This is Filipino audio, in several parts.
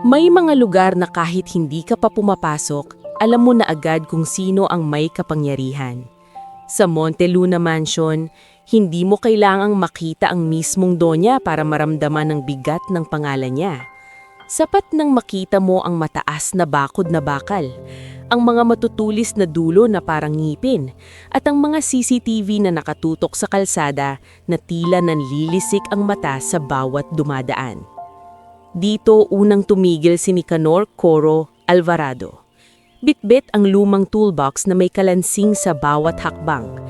May mga lugar na kahit hindi ka pa pumapasok, alam mo na agad kung sino ang may kapangyarihan. Sa Monte Luna Mansion, hindi mo kailangang makita ang mismong donya para maramdaman ang bigat ng pangalan niya. Sapat nang makita mo ang mataas na bakod na bakal, ang mga matutulis na dulo na parang ngipin, at ang mga CCTV na nakatutok sa kalsada na tila nanlilisik ang mata sa bawat dumadaan. Dito unang tumigil si Nicanor Coro Alvarado. Bitbit ang lumang toolbox na may kalansing sa bawat hakbang.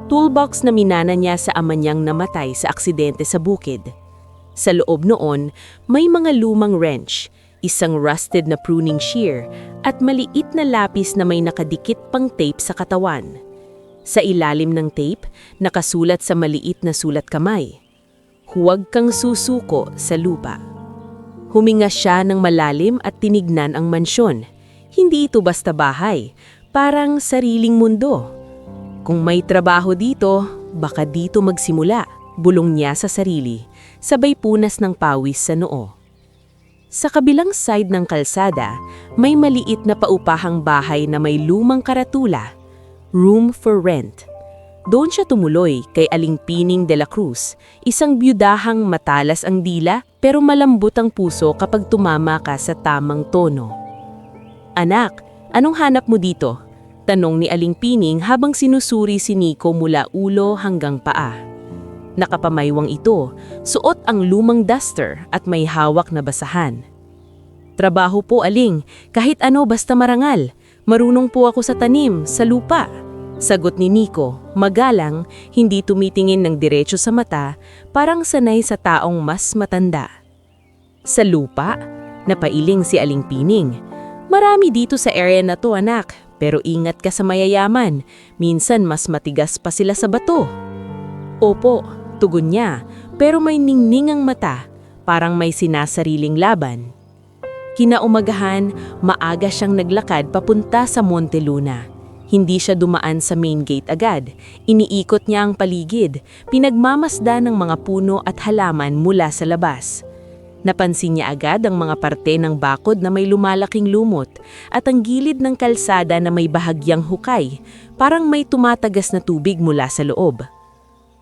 Toolbox na minana niya sa ama niyang namatay sa aksidente sa bukid. Sa loob noon, may mga lumang wrench, isang rusted na pruning shear, at maliit na lapis na may nakadikit pang tape sa katawan. Sa ilalim ng tape, nakasulat sa maliit na sulat kamay, "Huwag kang susuko sa lupa." Huminga siya ng malalim at tinignan ang mansyon. Hindi ito basta bahay, parang sariling mundo. Kung may trabaho dito, baka dito magsimula, bulong niya sa sarili, sabay punas ng pawis sa noo. Sa kabilang side ng kalsada, may maliit na paupahang bahay na may lumang karatula, "Room for Rent." Doon siya tumuloy kay Aling Pining de la Cruz, isang byudahang matalas ang dila pero malambot ang puso kapag tumama ka sa tamang tono. "Anak, anong hanap mo dito?" tanong ni Aling Pining habang sinusuri si Nico mula ulo hanggang paa. Nakapamaywang ito, suot ang lumang duster at may hawak na basahan. "Trabaho po, Aling, kahit ano basta marangal. Marunong po ako sa tanim, sa lupa." Sagot ni Nico, magalang, hindi tumitingin ng diretso sa mata, parang sanay sa taong mas matanda. "Sa lupa?" Napailing si Aling Pining. "Marami dito sa area na to, anak, pero ingat ka sa mayayaman, minsan mas matigas pa sila sa bato." "Opo," tugon niya, pero may ningning ang mata, parang may sinasariling laban. Kinaumagahan, maaga siyang naglakad papunta sa Monte Luna. Hindi siya dumaan sa main gate agad. Iniikot niya ang paligid, pinagmamasda ng mga puno at halaman mula sa labas. Napansin niya agad ang mga parte ng bakod na may lumalaking lumot at ang gilid ng kalsada na may bahagyang hukay, parang may tumatagas na tubig mula sa loob.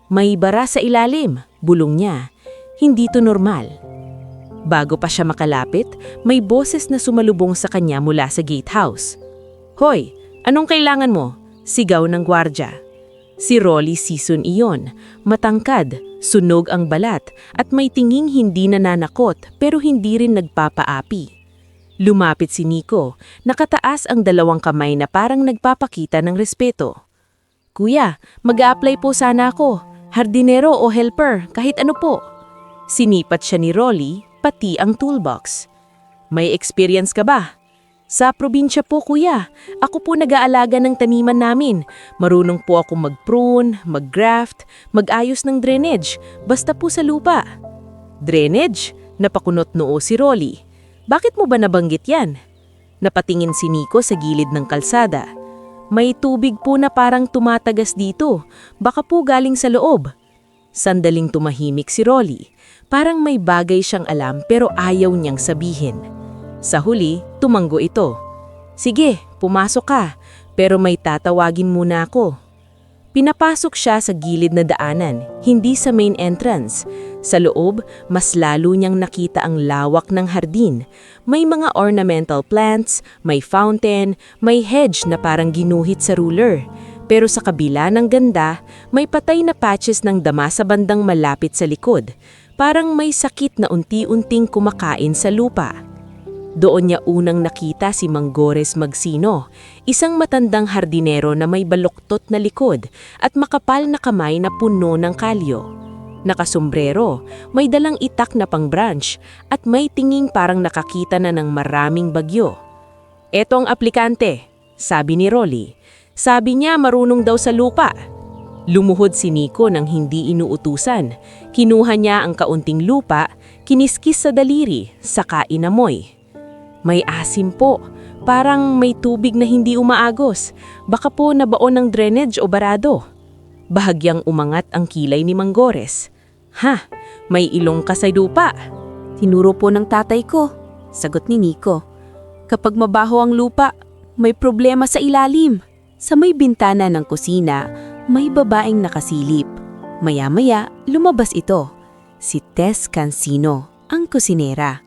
"May bara sa ilalim," bulong niya. Hindi to normal. Bago pa siya makalapit, may boses na sumalubong sa kanya mula sa gatehouse. "Hoy! Anong kailangan mo?" sigaw ng gwardya. Si Rolly Sison iyon, matangkad, sunog ang balat at may tinging hindi nananakot pero hindi rin nagpapaapi. Lumapit si Nico, nakataas ang dalawang kamay na parang nagpapakita ng respeto. "Kuya, mag-a-apply po sana ako, hardinero o helper, kahit ano po." Sinipat siya ni Rolly, pati ang toolbox. "May experience ka ba?" "Sa probinsya po, kuya. Ako po nag-aalaga ng taniman namin. Marunong po ako mag-prune, mag-graft, mag-ayos ng drainage, basta po sa lupa." "Drainage?" Napakunot noo si Rolly. "Bakit mo ba nabanggit yan?" Napatingin si Nico sa gilid ng kalsada. "May tubig po na parang tumatagas dito. Baka po galing sa loob." Sandaling tumahimik si Rolly. Parang may bagay siyang alam pero ayaw niyang sabihin. Sa huli, tumanggo ito. "Sige, pumasok ka, pero may tatawagin muna ako." Pinapasok siya sa gilid na daanan, hindi sa main entrance. Sa loob, mas lalo niyang nakita ang lawak ng hardin. May mga ornamental plants, may fountain, may hedge na parang ginuhit sa ruler. Pero sa kabila ng ganda, may patay na patches ng dama sa bandang malapit sa likod. Parang may sakit na unti-unting kumakain sa lupa. Doon niya unang nakita si Manggores Magsino, isang matandang hardinero na may baluktot na likod at makapal na kamay na puno ng kalyo. Nakasombrero, may dalang itak na pang-branch at may tinging parang nakakita na ng maraming bagyo. "Eto ang aplikante," sabi ni Rolly. "Sabi niya marunong daw sa lupa." Lumuhod si Nico nang hindi inuutusan. Kinuha niya ang kaunting lupa, kiniskis sa daliri, saka inamoy. "May asim po. Parang may tubig na hindi umaagos. Baka po nabaon ng drainage o barado." Bahagyang umangat ang kilay ni Manggores. "Ha, may ilong ka sa lupa." "Tinuro po ng tatay ko." sagot ni Nico. Kapag mabaho ang lupa, may problema sa ilalim. Sa may bintana ng kusina, may babaeng nakasilip. Maya-maya, lumabas ito. Si Tess Cancino, ang kusinera.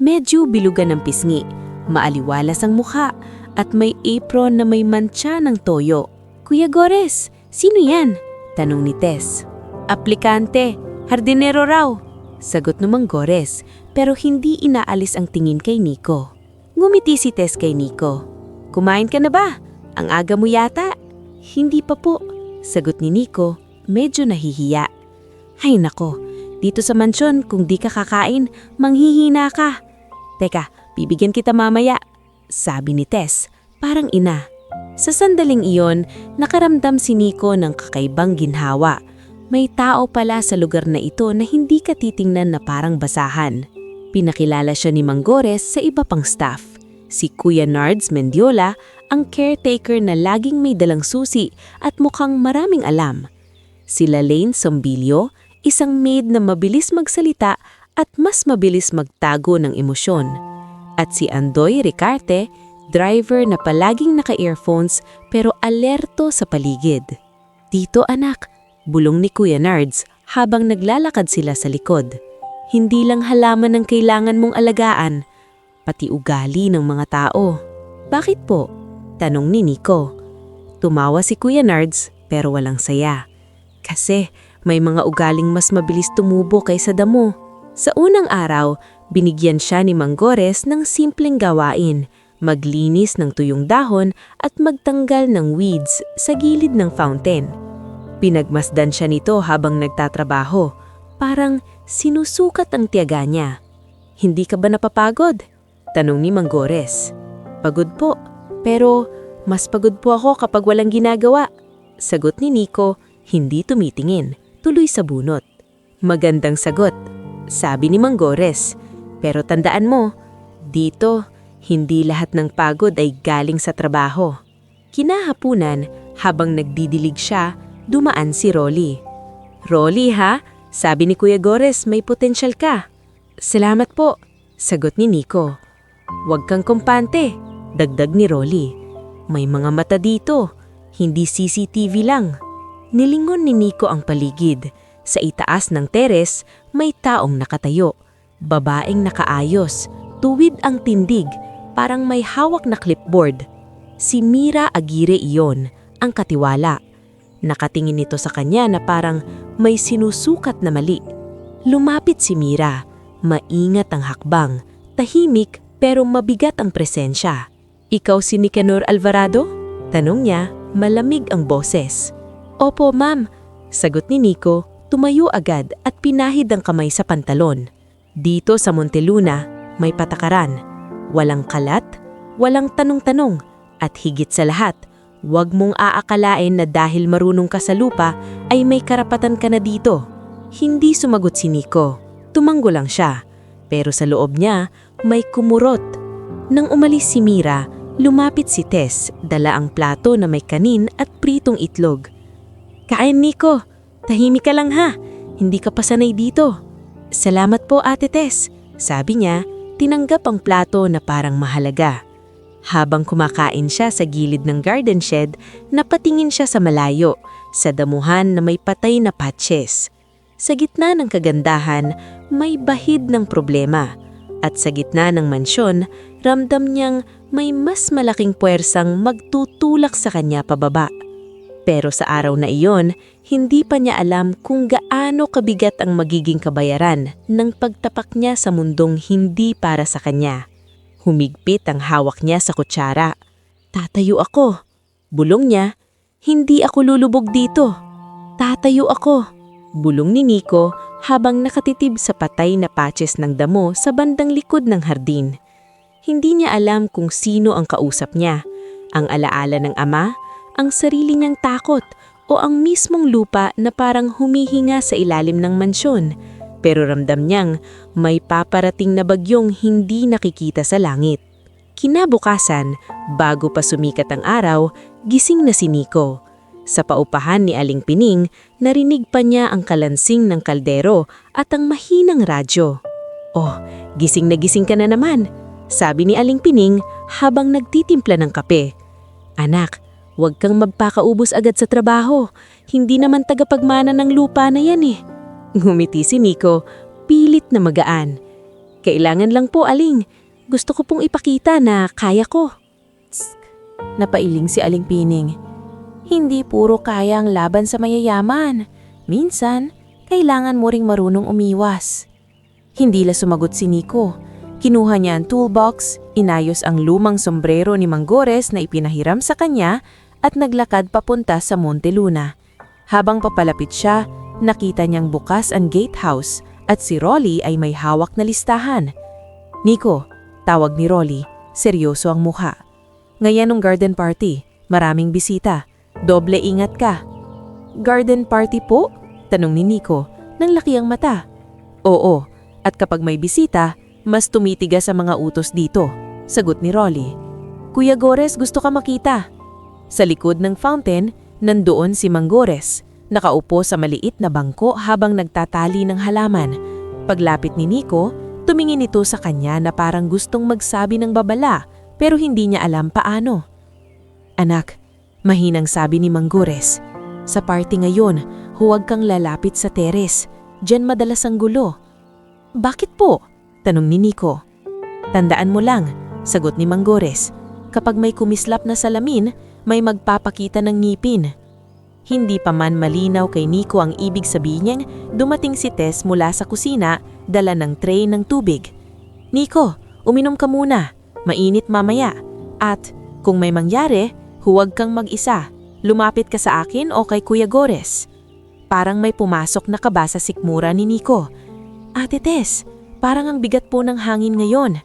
Medyo bilugan ng pisngi, maaliwalas ang mukha, at may apron na may mantsa ng toyo. Kuya Gores, sino yan? Tanong ni Tess. Aplikante, hardinero raw. Sagot ng Gores, pero hindi inaalis ang tingin kay Nico. Ngumiti si Tess kay Nico. Kumain ka na ba? Ang aga mo yata. Hindi pa po, sagot ni Nico, medyo nahihiya. Ay nako, dito sa mansyon kung di ka kakain, manghihina ka. Teka, bibigyan kita mamaya, sabi ni Tess, parang ina. Sa sandaling iyon, nakaramdam si Nico ng kakaibang ginhawa. May tao pala sa lugar na ito na hindi ka titingnan na parang basahan. Pinakilala siya ni Mang Gores sa iba pang staff. Si Kuya Nards Mendiola, ang caretaker na laging may dalang susi at mukhang maraming alam. Sila Lane Sombilio, isang maid na mabilis magsalita at mas mabilis magtago ng emosyon. At si Andoy Ricarte, driver na palaging naka-earphones pero alerto sa paligid. Dito anak, bulong ni Kuya Nards habang naglalakad sila sa likod. Hindi lang halaman ang kailangan mong alagaan, pati ugali ng mga tao. Bakit po? Tanong ni Nico. Tumawa si Kuya Nards pero walang saya. Kasi may mga ugaling mas mabilis tumubo kaysa damo. Sa unang araw, binigyan siya ni Mang Gores ng simpleng gawain, maglinis ng tuyong dahon at magtanggal ng weeds sa gilid ng fountain. Pinagmasdan siya nito habang nagtatrabaho, parang sinusukat ang tiyaga niya. Hindi ka ba napapagod? Tanong ni Mang Gores. Pagod po, pero mas pagod po ako kapag walang ginagawa. Sagot ni Nico, hindi tumitingin, tuloy sa bunot. Magandang sagot, sabi ni Mang Gores. Pero tandaan mo, dito, hindi lahat ng pagod ay galing sa trabaho. Kinahapunan, habang nagdidilig siya, dumaan si Rolly. Rolly ha? Sabi ni Kuya Gores may potensyal ka. Salamat po, sagot ni Nico. Huwag kang kumpante, dagdag ni Rolly. May mga mata dito, hindi CCTV lang. Nilingon ni Nico ang paligid. Sa itaas ng teres, may taong nakatayo. Babaeng nakaayos, tuwid ang tindig, parang may hawak na clipboard. Si Mira Aguirre iyon, ang katiwala. Nakatingin ito sa kanya na parang may sinusukat na mali. Lumapit si Mira, maingat ang hakbang, tahimik pero mabigat ang presensya. Ikaw si Nicanor Alvarado? Tanong niya, malamig ang boses. Opo ma'am, sagot ni Nico, tumayo agad at pinahid ang kamay sa pantalon. Dito sa Monteluna, may patakaran. Walang kalat, walang tanong-tanong, at higit sa lahat, huwag mong aakalain na dahil marunong ka sa lupa ay may karapatan ka na dito. Hindi sumagot si Nico, tumanggo lang siya. Pero sa loob niya, may kumurot. Nang umalis si Mira, lumapit si Tess, dala ang plato na may kanin at pritong itlog. Kain Nico, tahimik ka lang ha, hindi ka pa sanay dito. Salamat po Ate Tess, sabi niya, tinanggap ang plato na parang mahalaga. Habang kumakain siya sa gilid ng garden shed, napatingin siya sa malayo, sa damuhan na may patay na patches. Sa gitna ng kagandahan, may bahid ng problema. At sa gitna ng mansyon, ramdam niyang may mas malaking puwersang magtutulak sa kanya pababa. Pero sa araw na iyon, hindi pa niya alam kung gaano kabigat ang magiging kabayaran ng pagtapak niya sa mundong hindi para sa kanya. Humigpit ang hawak niya sa kutsara. Tatayo ako. Bulong niya, hindi ako lulubog dito. Tatayo ako. Bulong ni Nico habang nakatitib sa patay na patches ng damo sa bandang likod ng hardin. Hindi niya alam kung sino ang kausap niya, ang alaala ng ama, ang sarili niyang takot o ang mismong lupa na parang humihinga sa ilalim ng mansyon. Pero ramdam niyang may paparating na bagyong hindi nakikita sa langit. Kinabukasan, bago pa sumikat ang araw, gising na si Nico. Sa paupahan ni Aling Pining, narinig pa niya ang kalansing ng kaldero at ang mahinang radyo. Oh, gising na gising ka na naman, sabi ni Aling Pining habang nagtitimpla ng kape. Anak, huwag kang magpakaubos agad sa trabaho. Hindi naman tagapagmana ng lupa na yan eh. Ngumiti si Nico, pilit na magaan. Kailangan lang po, Aling. Gusto ko pong ipakita na kaya ko. Tsk, napailing si Aling Pining. Hindi puro kaya ang laban sa mayayaman. Minsan, kailangan mo ring marunong umiwas. Hindi la sumagot si Nico. Kinuha niya ang toolbox, inayos ang lumang sombrero ni Manggores na ipinahiram sa kanya at naglakad papunta sa Monte Luna. Habang papalapit siya, nakita niyang bukas ang gatehouse at si Rolly ay may hawak na listahan. Nico, tawag ni Rolly, seryoso ang mukha. Ngayon ang garden party, maraming bisita. Doble ingat ka. Garden party po? Tanong ni Nico, nang laki ang mata. Oo, at kapag may bisita, mas tumitigas sa mga utos dito, sagot ni Rolly. Kuya Gores, gusto ka makita. Sa likod ng fountain, nandoon si Manggores, nakaupo sa maliit na bangko habang nagtatali ng halaman. Paglapit ni Nico, tumingin ito sa kanya na parang gustong magsabi ng babala pero hindi niya alam paano. Anak, mahinang sabi ni Manggores, sa party ngayon, huwag kang lalapit sa teres. Diyan madalas ang gulo. Bakit po? Tanong ni Nico. Tandaan mo lang, sagot ni Manggores, kapag may kumislap na salamin, may magpapakita ng ngipin. Hindi pa man malinaw kay Nico ang ibig sabihin niyang dumating si Tess mula sa kusina, dala ng tray ng tubig. Nico, uminom ka muna, mainit mamaya. At kung may mangyari, huwag kang mag-isa. Lumapit ka sa akin o kay Kuya Gores. Parang may pumasok na kaba sa sikmura ni Nico. Ate Tess, parang ang bigat po ng hangin ngayon.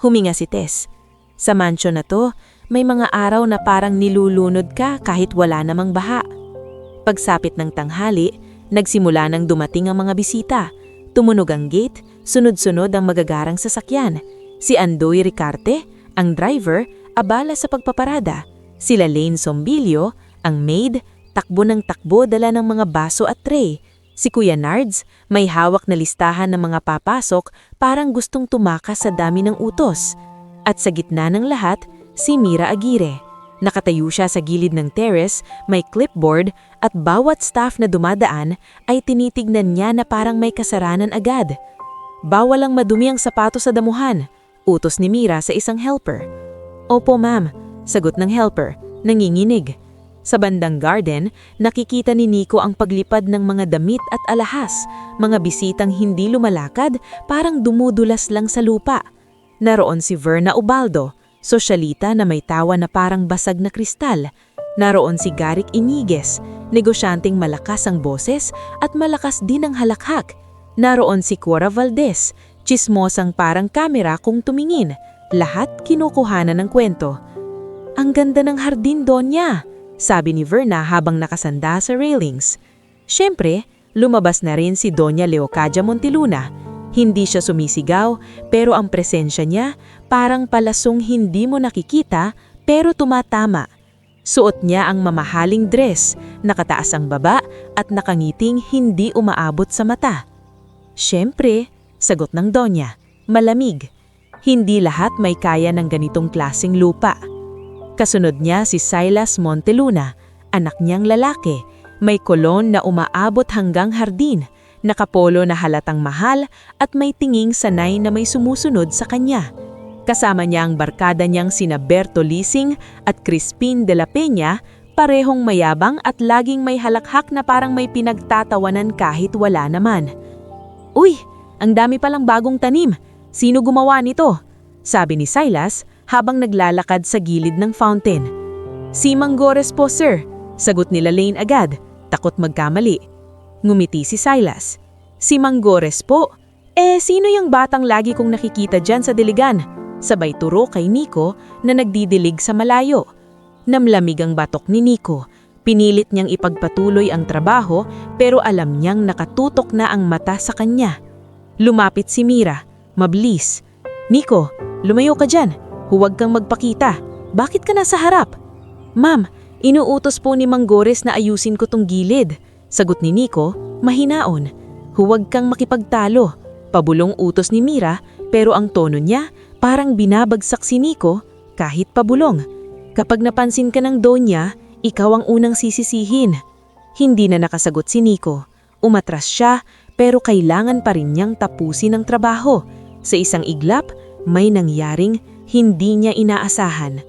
Huminga si Tess. Sa mansion na to, may mga araw na parang nilulunod ka kahit wala namang baha. Pagsapit ng tanghali, nagsimula nang dumating ang mga bisita. Tumunog ang gate, sunod-sunod ang magagarang sasakyan. Si Andoy Ricarte, ang driver, abala sa pagpaparada. Sila Lane Sombilio, ang maid, takbo ng takbo dala ng mga baso at tray. Si Kuya Nards, may hawak na listahan ng mga papasok, parang gustong tumakas sa dami ng utos. At sa gitna ng lahat, si Mira Aguirre. Nakatayo siya sa gilid ng terrace, may clipboard at bawat staff na dumadaan ay tinitignan niya na parang may kasaranan agad. Bawal ang madumi ang sapatos sa damuhan, utos ni Mira sa isang helper. Opo ma'am, sagot ng helper, nanginginig. Sa bandang garden, nakikita ni Nico ang paglipad ng mga damit at alahas, mga bisitang hindi lumalakad, parang dumudulas lang sa lupa. Naroon si Verna Ubaldo, sosyalita na may tawa na parang basag na kristal. Naroon si Garrick Iniguez, negosyanteng malakas ang boses at malakas din ang halakhak. Naroon si Cora Valdez, tsismosang parang kamera kung tumingin. Lahat kinukuhanan ng kwento. Ang ganda ng hardin, Donya, sabi ni Verna habang nakasanda sa railings. Siyempre, lumabas na rin si Doña Leocadia Monteluna. Hindi siya sumisigaw, pero ang presensya niya parang palasong hindi mo nakikita pero tumatama. Suot niya ang mamahaling dress, nakataas ang baba at nakangiting hindi umaabot sa mata. Siyempre, sagot ng Donya, malamig. Hindi lahat may kaya ng ganitong klaseng lupa. Kasunod niya si Silas Monteluna, anak niyang lalaki, may kolon na umaabot hanggang hardin, nakapolo na halatang mahal at may tinging sanay na may sumusunod sa kanya. Kasama niya ang barkada niyang sina Berto Lising at Crispin de la Peña, parehong mayabang at laging may halakhak na parang may pinagtatawanan kahit wala naman. Uy, ang dami palang bagong tanim. Sino gumawa nito? Sabi ni Silas habang naglalakad sa gilid ng fountain. Si Manggores po sir, sagot nila Lane agad, takot magkamali. Ngumiti si Silas. Si Manggores po? Sino yung batang lagi kong nakikita dyan sa diligan? Sabay turo kay Nico na nagdidilig sa malayo. Namlamig ang batok ni Nico. Pinilit niyang ipagpatuloy ang trabaho pero alam niyang nakatutok na ang mata sa kanya. Lumapit si Mira, mabilis. Nico, lumayo ka dyan. Huwag kang magpakita. Bakit ka nasa harap? Ma'am, inuutos po ni Manggores na ayusin ko tong gilid. Sagot ni Nico, mahinaon. Huwag kang makipagtalo. Pabulong utos ni Mira pero ang tono niya parang binabagsak si Nico kahit pabulong. Kapag napansin ka ng Donya, ikaw ang unang sisisihin. Hindi na nakasagot si Nico. Umatras siya pero kailangan pa rin niyang tapusin ang trabaho. Sa isang iglap, may nangyaring hindi niya inaasahan.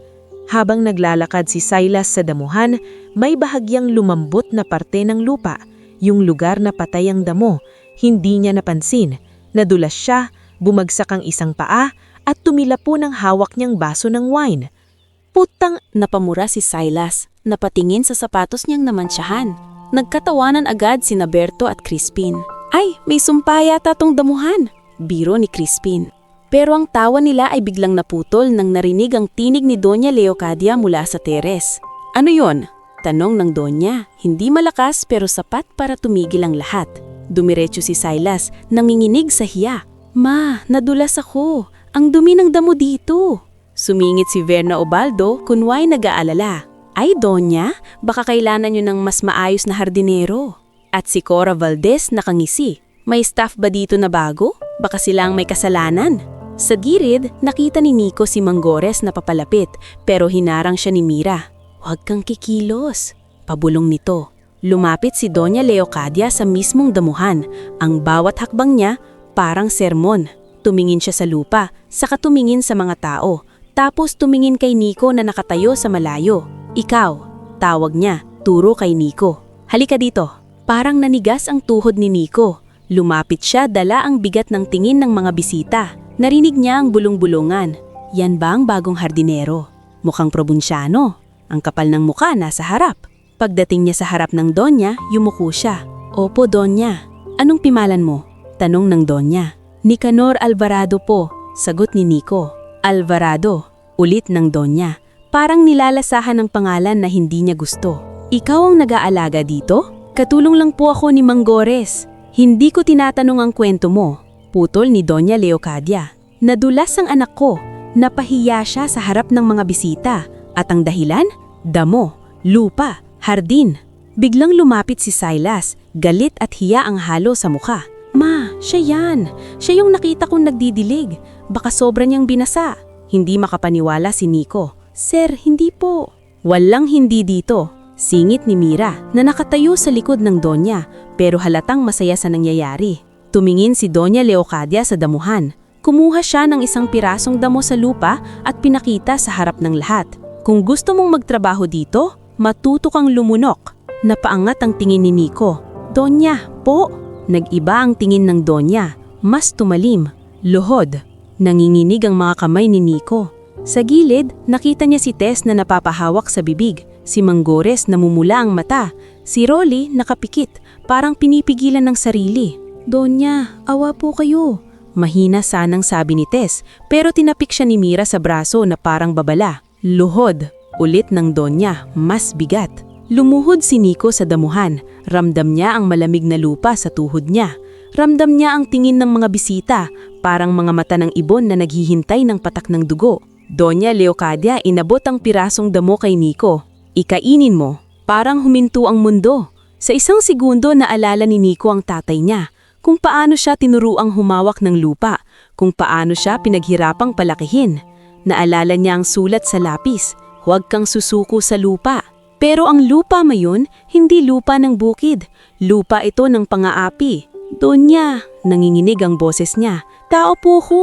Habang naglalakad si Silas sa damuhan, may bahagyang lumambot na parte ng lupa, yung lugar na patay ang damo. Hindi niya napansin. Nadulas siya, bumagsak ang isang paa at tumilapo ng hawak niyang baso ng wine. Putang, napamura si Silas, napatingin sa sapatos niyang namansyahan. Nagkatawanan agad sina Berto at Crispin. Ay, may sumpa yata tong damuhan, biro ni Crispin. Pero ang tawa nila ay biglang naputol nang narinig ang tinig ni Doña Leocadia mula sa teres. Ano yon? Tanong ng Doña, hindi malakas pero sapat para tumigil ang lahat. Dumiretso si Silas, nanginginig sa hiya. Ma, nadulas ako. Ang dumi ng damo dito. Sumingit si Verna Obaldo, kunway nag-aalala. Ay Doña, baka kailangan nyo ng mas maayos na hardinero. At si Cora Valdez nakangisi. May staff ba dito na bago? Baka silang may kasalanan. Sa gilid, nakita ni Nico si Manggores na papalapit pero hinarang siya ni Mira. Huwag kang kikilos. Pabulong nito. Lumapit si Doña Leocadia sa mismong damuhan. Ang bawat hakbang niya parang sermon. Tumingin siya sa lupa, saka tumingin sa mga tao. Tapos tumingin kay Nico na nakatayo sa malayo. Ikaw, tawag niya, turo kay Nico. Halika dito. Parang nanigas ang tuhod ni Nico. Lumapit siya, dala ang bigat ng tingin ng mga bisita. Narinig niya ang bulong-bulungan. Yan ba ang bagong hardinero? Mukhang probinsyano. Ang kapal ng muka nasa harap. Pagdating niya sa harap ng Donya, yumuko siya. Opo, Donya. Anong pimalan mo? Tanong ng Donya. Nicanor Alvarado po, sagot ni Nico. Alvarado, ulit ng Donya. Parang nilalasahan ng pangalan na hindi niya gusto. Ikaw ang nag-aalaga dito? Katulong lang po ako ni Manggores. Hindi ko tinatanong ang kwento mo. Putol ni Doña Leocadia. Nadulas ang anak ko. Napahiya siya sa harap ng mga bisita. At ang dahilan? Damo, lupa, hardin. Biglang lumapit si Silas. Galit at hiya ang halo sa mukha. Ma, siya yan. Siya yung nakita kong nagdidilig. Baka sobra niyang binasa. Hindi makapaniwala si Nico. Sir, hindi po. Walang hindi dito. Singit ni Mira na nakatayo sa likod ng Donya pero halatang masaya sa nangyayari. Tumingin si Doña Leocadia sa damuhan. Kumuha siya ng isang pirasong damo sa lupa at pinakita sa harap ng lahat. Kung gusto mong magtrabaho dito, matuto kang lumunok. Napaangat ang tingin ni Nico. Donya, po. Nag-iba ang tingin ng Donya. Mas tumalim. Luhod. Nanginginig ang mga kamay ni Nico. Sa gilid, nakita niya si Tess na napapahawak sa bibig. Si Manggores namumula ang mata. Si Rolly nakapikit, parang pinipigilan ng sarili. Donya, awa po kayo. Mahina sanang sabi ni Tess, pero tinapik siya ni Mira sa braso na parang babala. Luhod, ulit ng Donya, mas bigat. Lumuhod si Nico sa damuhan. Ramdam niya ang malamig na lupa sa tuhod niya. Ramdam niya ang tingin ng mga bisita, parang mga mata ng ibon na naghihintay ng patak ng dugo. Doña Leocadia inabot ang pirasong damo kay Nico. Ikainin mo. Parang huminto ang mundo. Sa isang segundo naalala ni Nico ang tatay niya. Kung paano siya tinuruang humawak ng lupa, kung paano siya pinaghirapang palakihin. Naalala niya ang sulat sa lapis, huwag kang susuko sa lupa. Pero ang lupa mayon, hindi lupa ng bukid, lupa ito ng pang-aapi. Donya, nanginginig ang boses niya, tao po ko.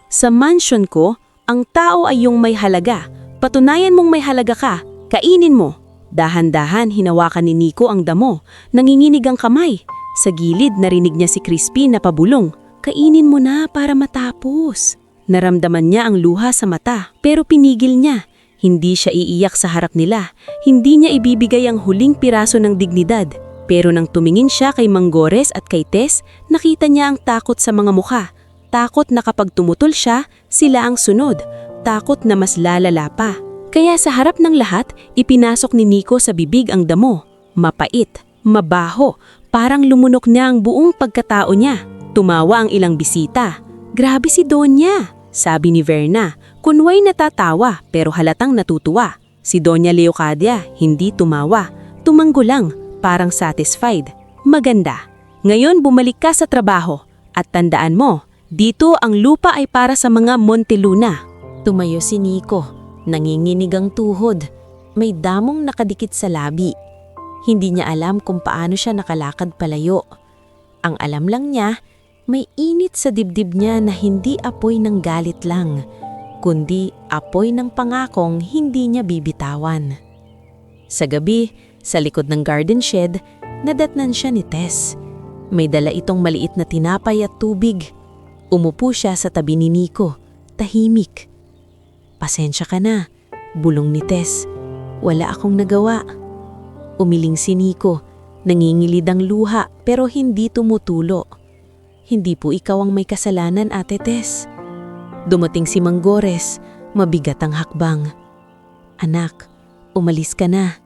Sa mansion ko, ang tao ay yung may halaga. Patunayan mong may halaga ka, kainin mo. Dahan-dahan hinawakan ni Nico ang damo, nanginginig ang kamay. Sa gilid narinig niya si Crispin na pabulong, kainin mo na para matapos. Naramdaman niya ang luha sa mata pero pinigil niya. Hindi siya iiyak sa harap nila, hindi niya ibibigay ang huling piraso ng dignidad. Pero nang tumingin siya kay Manggores at kay Tess, nakita niya ang takot sa mga mukha. Takot na kapag tumutol siya, sila ang sunod. Takot na mas lalala pa. Kaya sa harap ng lahat, ipinasok ni Nico sa bibig ang damo. Mapait, mabaho, parang lumunok na ang buong pagkatao niya. Tumawa ang ilang bisita. Grabe si Donya, sabi ni Verna. Kunway natatawa pero halatang natutuwa. Si Doña Leocadia hindi tumawa. Tumanggo lang, parang satisfied. Maganda. Ngayon bumalik ka sa trabaho. At tandaan mo, Dito ang lupa ay para sa mga Monteluna. Tumayo si Nico, nanginginig ang tuhod. May damong nakadikit sa labi. Hindi niya alam kung paano siya nakalakad palayo. Ang alam lang niya, may init sa dibdib niya na hindi apoy ng galit lang, kundi apoy ng pangakong hindi niya bibitawan. Sa gabi, sa likod ng garden shed, nadatnan siya ni Tess. May dala itong maliit na tinapay at tubig. Umupo siya sa tabi ni Nico, tahimik. "Pasensya ka na," bulong ni Tess. "Wala akong nagawa." Umiling si Nico, nangingilid ang luha pero hindi tumutulo. "Hindi po ikaw ang may kasalanan, Ate Tess." Dumating si Mang Gores, mabigat ang hakbang. "Anak, umalis ka na,"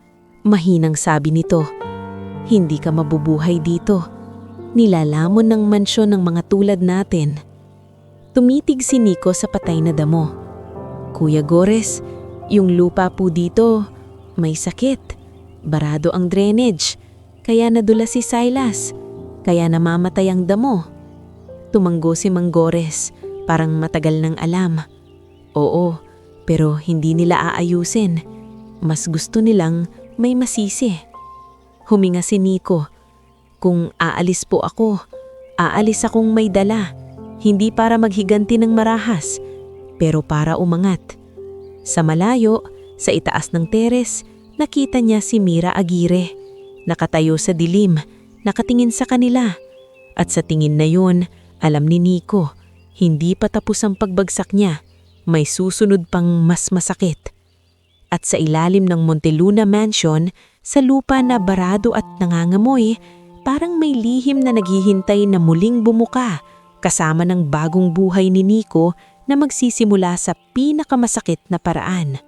mahinang sabi nito. "Hindi ka mabubuhay dito. Nilalamon ng mansyon ng mga tulad natin." Tumitig si Nico sa patay na damo. "Kuya Gores, yung lupa po dito may sakit. Barado ang drainage, kaya nadula si Silas, kaya namamatay ang damo." Tumanggo si Mang Gores, parang matagal nang alam. "Oo, pero hindi nila aayusin. Mas gusto nilang may masisi." Huminga si Nico. "Kung aalis po ako, aalis akong may dala. Hindi para maghiganti ng marahas, pero para umangat." Sa malayo, sa itaas ng teres, nakita niya si Mira Aguirre. Nakatayo sa dilim, nakatingin sa kanila. At sa tingin na yun, alam ni Nico, hindi pa tapos ang pagbagsak niya. May susunod pang mas masakit. At sa ilalim ng Monteluna Mansion, sa lupa na barado at nangangamoy, parang may lihim na naghihintay na muling bumuka, kasama ng bagong buhay ni Nico na magsisimula sa pinakamasakit na paraan.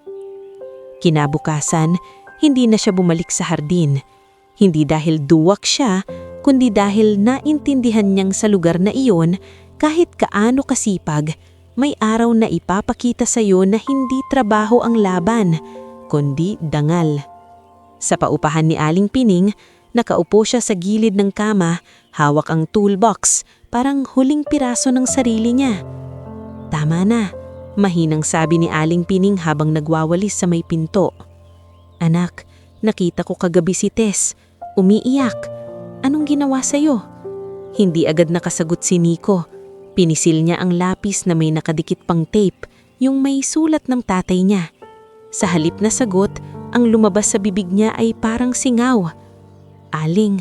Kinabukasan, hindi na siya bumalik sa hardin. Hindi dahil duwak siya, kundi dahil naintindihan niyang sa lugar na iyon, kahit kaano kasipag, may araw na ipapakita sa iyo na hindi trabaho ang laban, kundi dangal. Sa paupahan ni Aling Pining, nakaupo siya sa gilid ng kama, hawak ang toolbox, parang huling piraso ng sarili niya. "Tama na," mahinang sabi ni Aling Pining habang nagwawalis sa may pinto. "Anak, nakita ko kagabi si Tess. Umiiyak. Anong ginawa sa'yo?" Hindi agad nakasagot si Nico. Pinisil niya ang lapis na may nakadikit pang tape, yung may sulat ng tatay niya. Sa halip na sagot, ang lumabas sa bibig niya ay parang singaw. "Aling,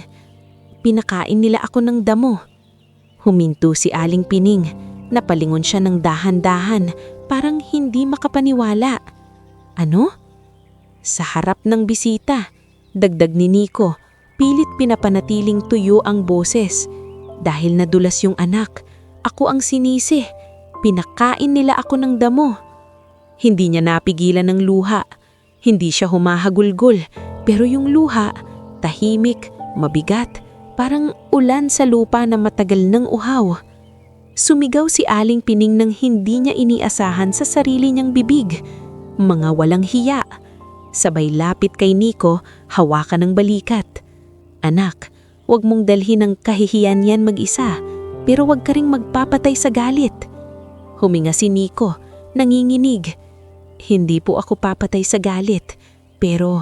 pinakain nila ako ng damo." Huminto si Aling Pining. Napalingon siya ng dahan-dahan, parang hindi makapaniwala. "Ano?" Sa harap ng bisita, dagdag ni Nico, pilit pinapanatiling tuyo ang boses. "Dahil nadulas yung anak, ako ang sinisi. Pinakain nila ako ng damo." Hindi niya napigilan ng luha. Hindi siya humahagulgol, pero yung luha, tahimik, mabigat, parang ulan sa lupa na matagal nang uhaw. Sumigaw si Aling Pining nang hindi niya iniasahan sa sarili niyang bibig. Mga walang hiya. Sabay lapit kay Nico, hawakan ng balikat. "Anak, huwag mong dalhin ang kahihiyan yan mag-isa, pero huwag ka ring magpapatay sa galit." Huminga si Nico, nanginginig. "Hindi po ako papatay sa galit, pero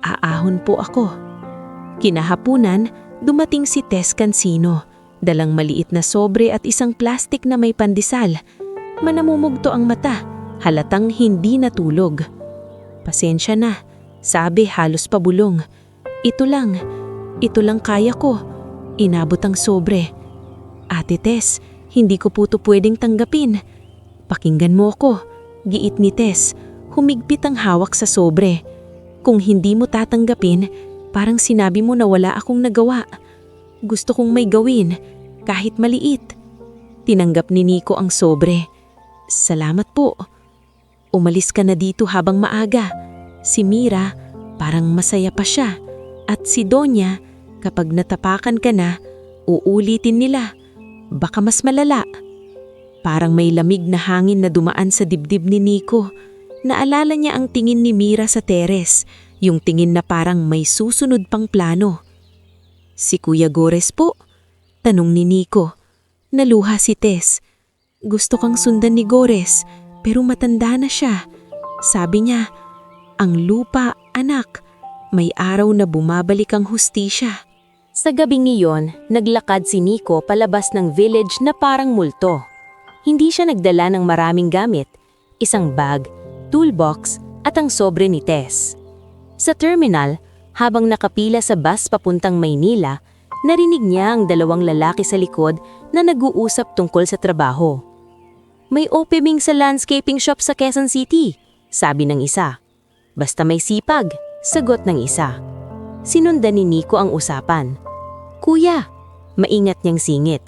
aahon po ako." Kinahapunan, dumating si Tess Cancino, dalang maliit na sobre at isang plastik na may pandesal. Manamumugto ang mata, halatang hindi natulog. "Pasensya na," sabi halos pabulong. Ito lang kaya ko." Inabot ang sobre. "Ate Tess, hindi ko po ito pwedeng tanggapin." "Pakinggan mo ko," giit ni Tess, humigpit ang hawak sa sobre. "Kung hindi mo tatanggapin, parang sinabi mo na wala akong nagawa. Gusto kong may gawin, kahit maliit." Tinanggap ni Nico ang sobre. "Salamat po." Umalis ka na dito habang maaga. Si Mira, parang masaya pa siya. At si Donya, kapag natapakan ka na, uulitin nila. Baka mas malala. Parang may lamig na hangin na dumaan sa dibdib ni Nico. Naalala niya ang tingin ni Mira sa teres, yung tingin na parang may susunod pang plano. "Si Kuya Gores po?" tanong ni Nico. Naluha si Tess. Gusto kang sundan ni Gores, pero matanda na siya. Sabi niya, ang lupa, anak, may araw na bumabalik ang hustisya. Sa gabing iyon, naglakad si Nico palabas ng village na parang multo. Hindi siya nagdala ng maraming gamit, isang bag, toolbox at ang sobre ni Tess. Sa terminal, habang nakapila sa bus papuntang Maynila, narinig niya ang dalawang lalaki sa likod na nag-uusap tungkol sa trabaho. May opening sa landscaping shop sa Quezon City, sabi ng isa. Basta may sipag, sagot ng isa. Sinundan ni Nico ang usapan. Kuya, maingat niyang singit.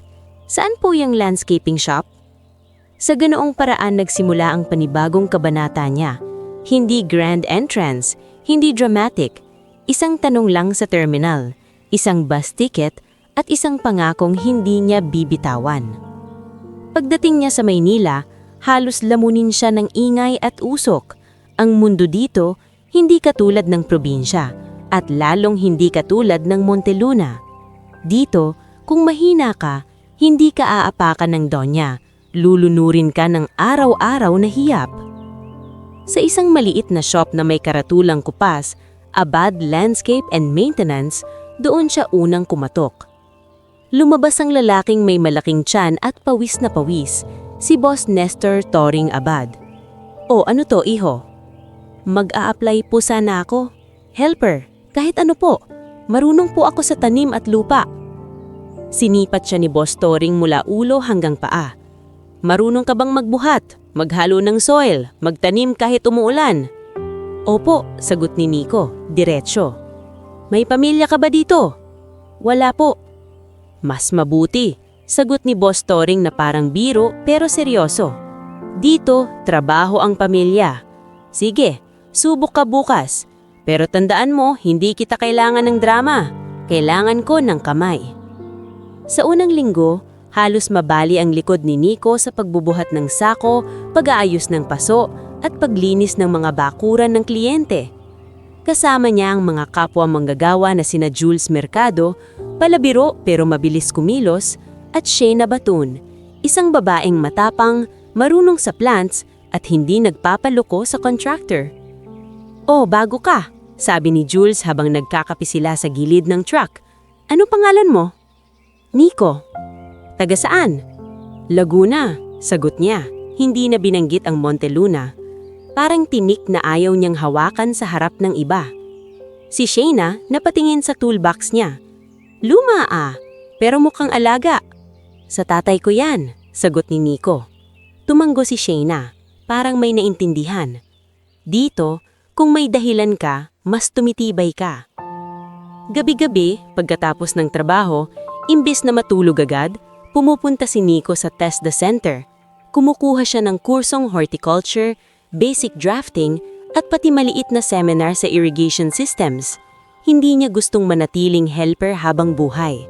Saan po yung landscaping shop? Sa ganoong paraan nagsimula ang panibagong kabanata niya. Hindi grand entrance, hindi dramatic. Isang tanong lang sa terminal, isang bus ticket at isang pangakong hindi niya bibitawan. Pagdating niya sa Maynila, halos lamunin siya ng ingay at usok. Ang mundo dito, hindi katulad ng probinsya at lalong hindi katulad ng Monteluna. Dito, kung mahina ka, hindi ka aapakan ng donya, lulunurin ka ng araw-araw na hiyap. Sa isang maliit na shop na may karatulang kupas, Abad Landscape and Maintenance, doon siya unang kumatok. Lumabas ang lalaking may malaking tiyan at pawis na pawis, si Boss Nestor Toring Abad. O ano to, iho? Mag-a-apply po sana ako. Helper, kahit ano po. Marunong po ako sa tanim at lupa. Sinipat siya ni Boss Toring mula ulo hanggang paa. Marunong ka bang magbuhat, maghalo ng soil, magtanim kahit umuulan? Opo, sagot ni Nico, diretsyo. May pamilya ka ba dito? Wala po. Mas mabuti, sagot ni Boss Toring na parang biro pero seryoso. Dito, trabaho ang pamilya. Sige, subok ka bukas. Pero tandaan mo, hindi kita kailangan ng drama. Kailangan ko ng kamay. Sa unang linggo, halos mabali ang likod ni Nico sa pagbubuhat ng sako, pag-aayos ng paso, at paglinis ng mga bakuran ng kliyente. Kasama niya ang mga kapwa manggagawa na sina Jules Mercado, palabiro pero mabilis kumilos, at Shayna Batun, isang babaeng matapang, marunong sa plants, at hindi nagpapaloko sa contractor. Oh, bago ka, sabi ni Jules habang nagkakape sila sa gilid ng truck. Ano pangalan mo? Nico. Taga saan? Laguna, sagot niya. Hindi na binanggit ang Monteluna. Parang tinik na ayaw niyang hawakan sa harap ng iba. Si Shayna napatingin sa toolbox niya. Luma pero mukhang alaga. Sa tatay ko yan, sagot ni Nico. Tumanggo si Shayna, parang may naintindihan. Dito, kung may dahilan ka, mas tumitibay ka. Gabi-gabi, pagkatapos ng trabaho, imbes na matulog agad, pumupunta si Nico sa TESDA Center. Kumukuha siya ng kursong horticulture, basic drafting, at pati maliit na seminar sa irrigation systems. Hindi niya gustong manatiling helper habang buhay.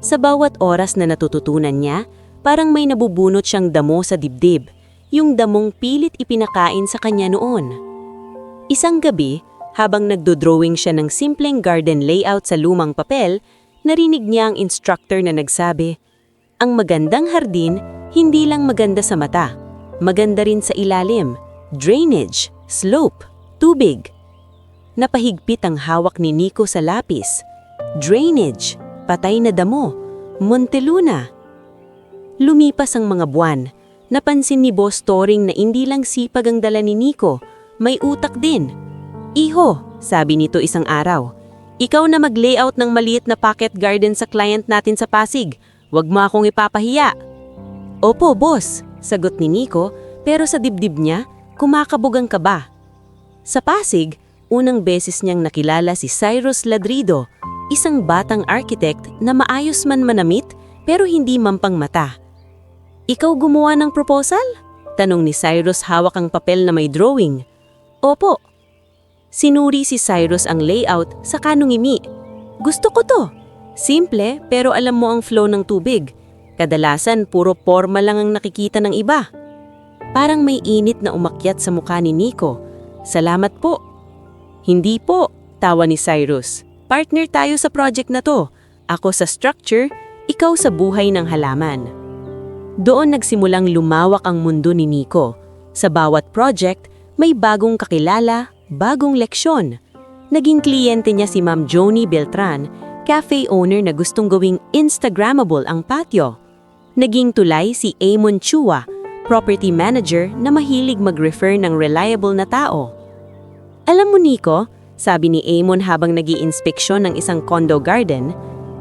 Sa bawat oras na natututunan niya, parang may nabubunot siyang damo sa dibdib, yung damong pilit ipinakain sa kanya noon. Isang gabi, habang nagdodrawing siya ng simpleng garden layout sa lumang papel, narinig niya ang instructor na nagsabi, ang magandang hardin, hindi lang maganda sa mata, maganda rin sa ilalim, drainage, slope, tubig. Napahigpit ang hawak ni Nico sa lapis. Drainage, patay na damo, Monteluna. Lumipas ang mga buwan, napansin ni Boss Toring na hindi lang sipag ang dala ni Nico, may utak din. Iho, sabi nito isang araw, ikaw na mag-layout ng maliit na pocket garden sa client natin sa Pasig. Huwag mo akong ipapahiya. Opo, boss, sagot ni Nico, pero sa dibdib niya, kumakabog ang kaba. Sa Pasig, unang beses niyang nakilala si Cyrus Ladrido, isang batang architect na maayos man manamit pero hindi mampang mata. Ikaw gumawa ng proposal? Tanong ni Cyrus hawak ang papel na may drawing. Opo. Sinuri si Cyrus ang layout sa kanungimi. Gusto ko to. Simple pero alam mo ang flow ng tubig. Kadalasan puro porma lang ang nakikita ng iba. Parang may init na umakyat sa mukha ni Nico. Salamat po. Hindi po, tawa ni Cyrus. Partner tayo sa project na to. Ako sa structure, ikaw sa buhay ng halaman. Doon nagsimulang lumawak ang mundo ni Nico. Sa bawat project, may bagong kakilala, bagong leksyon. Naging kliyente niya si Ma'am Joni Beltran, cafe owner na gustong gawing Instagrammable ang patio. Naging tulay si Amon Chua, property manager na mahilig mag-refer ng reliable na tao. Alam mo Nico, sabi ni Amon habang nag-iinspeksyon ng isang condo garden,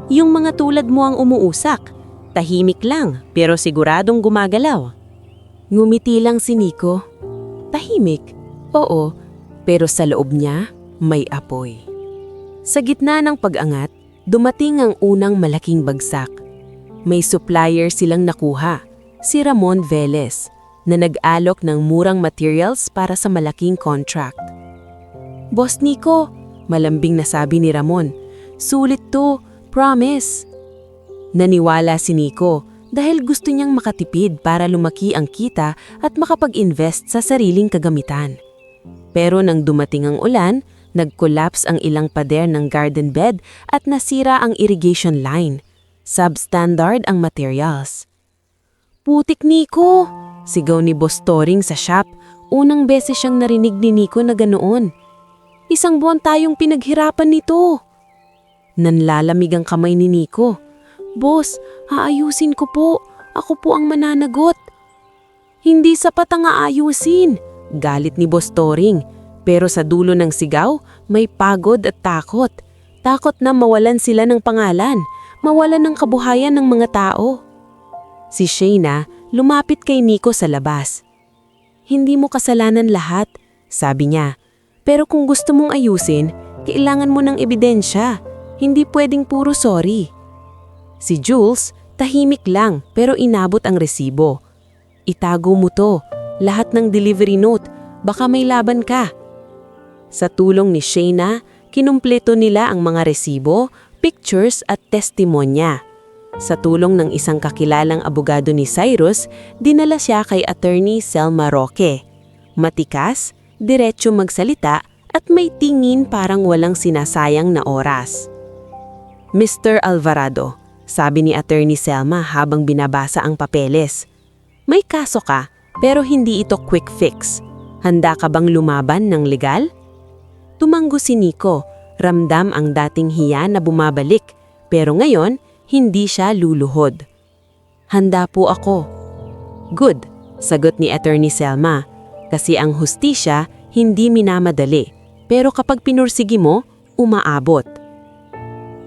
yung mga tulad mo ang umuusak. Tahimik lang, pero siguradong gumagalaw. Ngumiti lang si Nico. Tahimik? Oo, pero sa loob niya, may apoy. Sa gitna ng pag-angat, dumating ang unang malaking bagsak. May supplier silang nakuha, si Ramon Velez, na nag-alok ng murang materials para sa malaking contract. Boss Nico, malambing na sabi ni Ramon, sulit to, promise. Naniwala si Nico dahil gusto niyang makatipid para lumaki ang kita at makapag-invest sa sariling kagamitan. Pero nang dumating ang ulan, nag-collapse ang ilang pader ng garden bed at nasira ang irrigation line. Substandard ang materials. Putik Nico! Sigaw ni Boss Toring sa shop. Unang beses siyang narinig ni Nico na ganoon. Isang buwan tayong pinaghirapan nito. Nanlalamig ang kamay ni Nico. Boss, aayusin ko po. Ako po ang mananagot. Hindi sapat ang aayusin, galit ni Boss Toring. Pero sa dulo ng sigaw, may pagod at takot. Takot na mawalan sila ng pangalan, mawalan ng kabuhayan ng mga tao. Si Shayna lumapit kay Nico sa labas. Hindi mo kasalanan lahat, sabi niya. Pero kung gusto mong ayusin, kailangan mo ng ebidensya. Hindi pwedeng puro sorry. Si Jules, tahimik lang pero inabot ang resibo. Itago mo to, lahat ng delivery note, baka may laban ka. Sa tulong ni Shayna, kinumpleto nila ang mga resibo, pictures at testimonya. Sa tulong ng isang kakilalang abogado ni Cyrus, dinala siya kay Attorney Selma Roque. Matikas, diretso magsalita at may tingin parang walang sinasayang na oras. Mr. Alvarado, sabi ni Attorney Selma habang binabasa ang papeles. May kaso ka, pero hindi ito quick fix. Handa ka bang lumaban ng legal? Tumanggo si Nico, ramdam ang dating hiya na bumabalik, pero ngayon, hindi siya luluhod. Handa po ako. Good, sagot ni Attorney Selma, kasi ang hustisya hindi minamadali, pero kapag pinursigi mo, umaabot.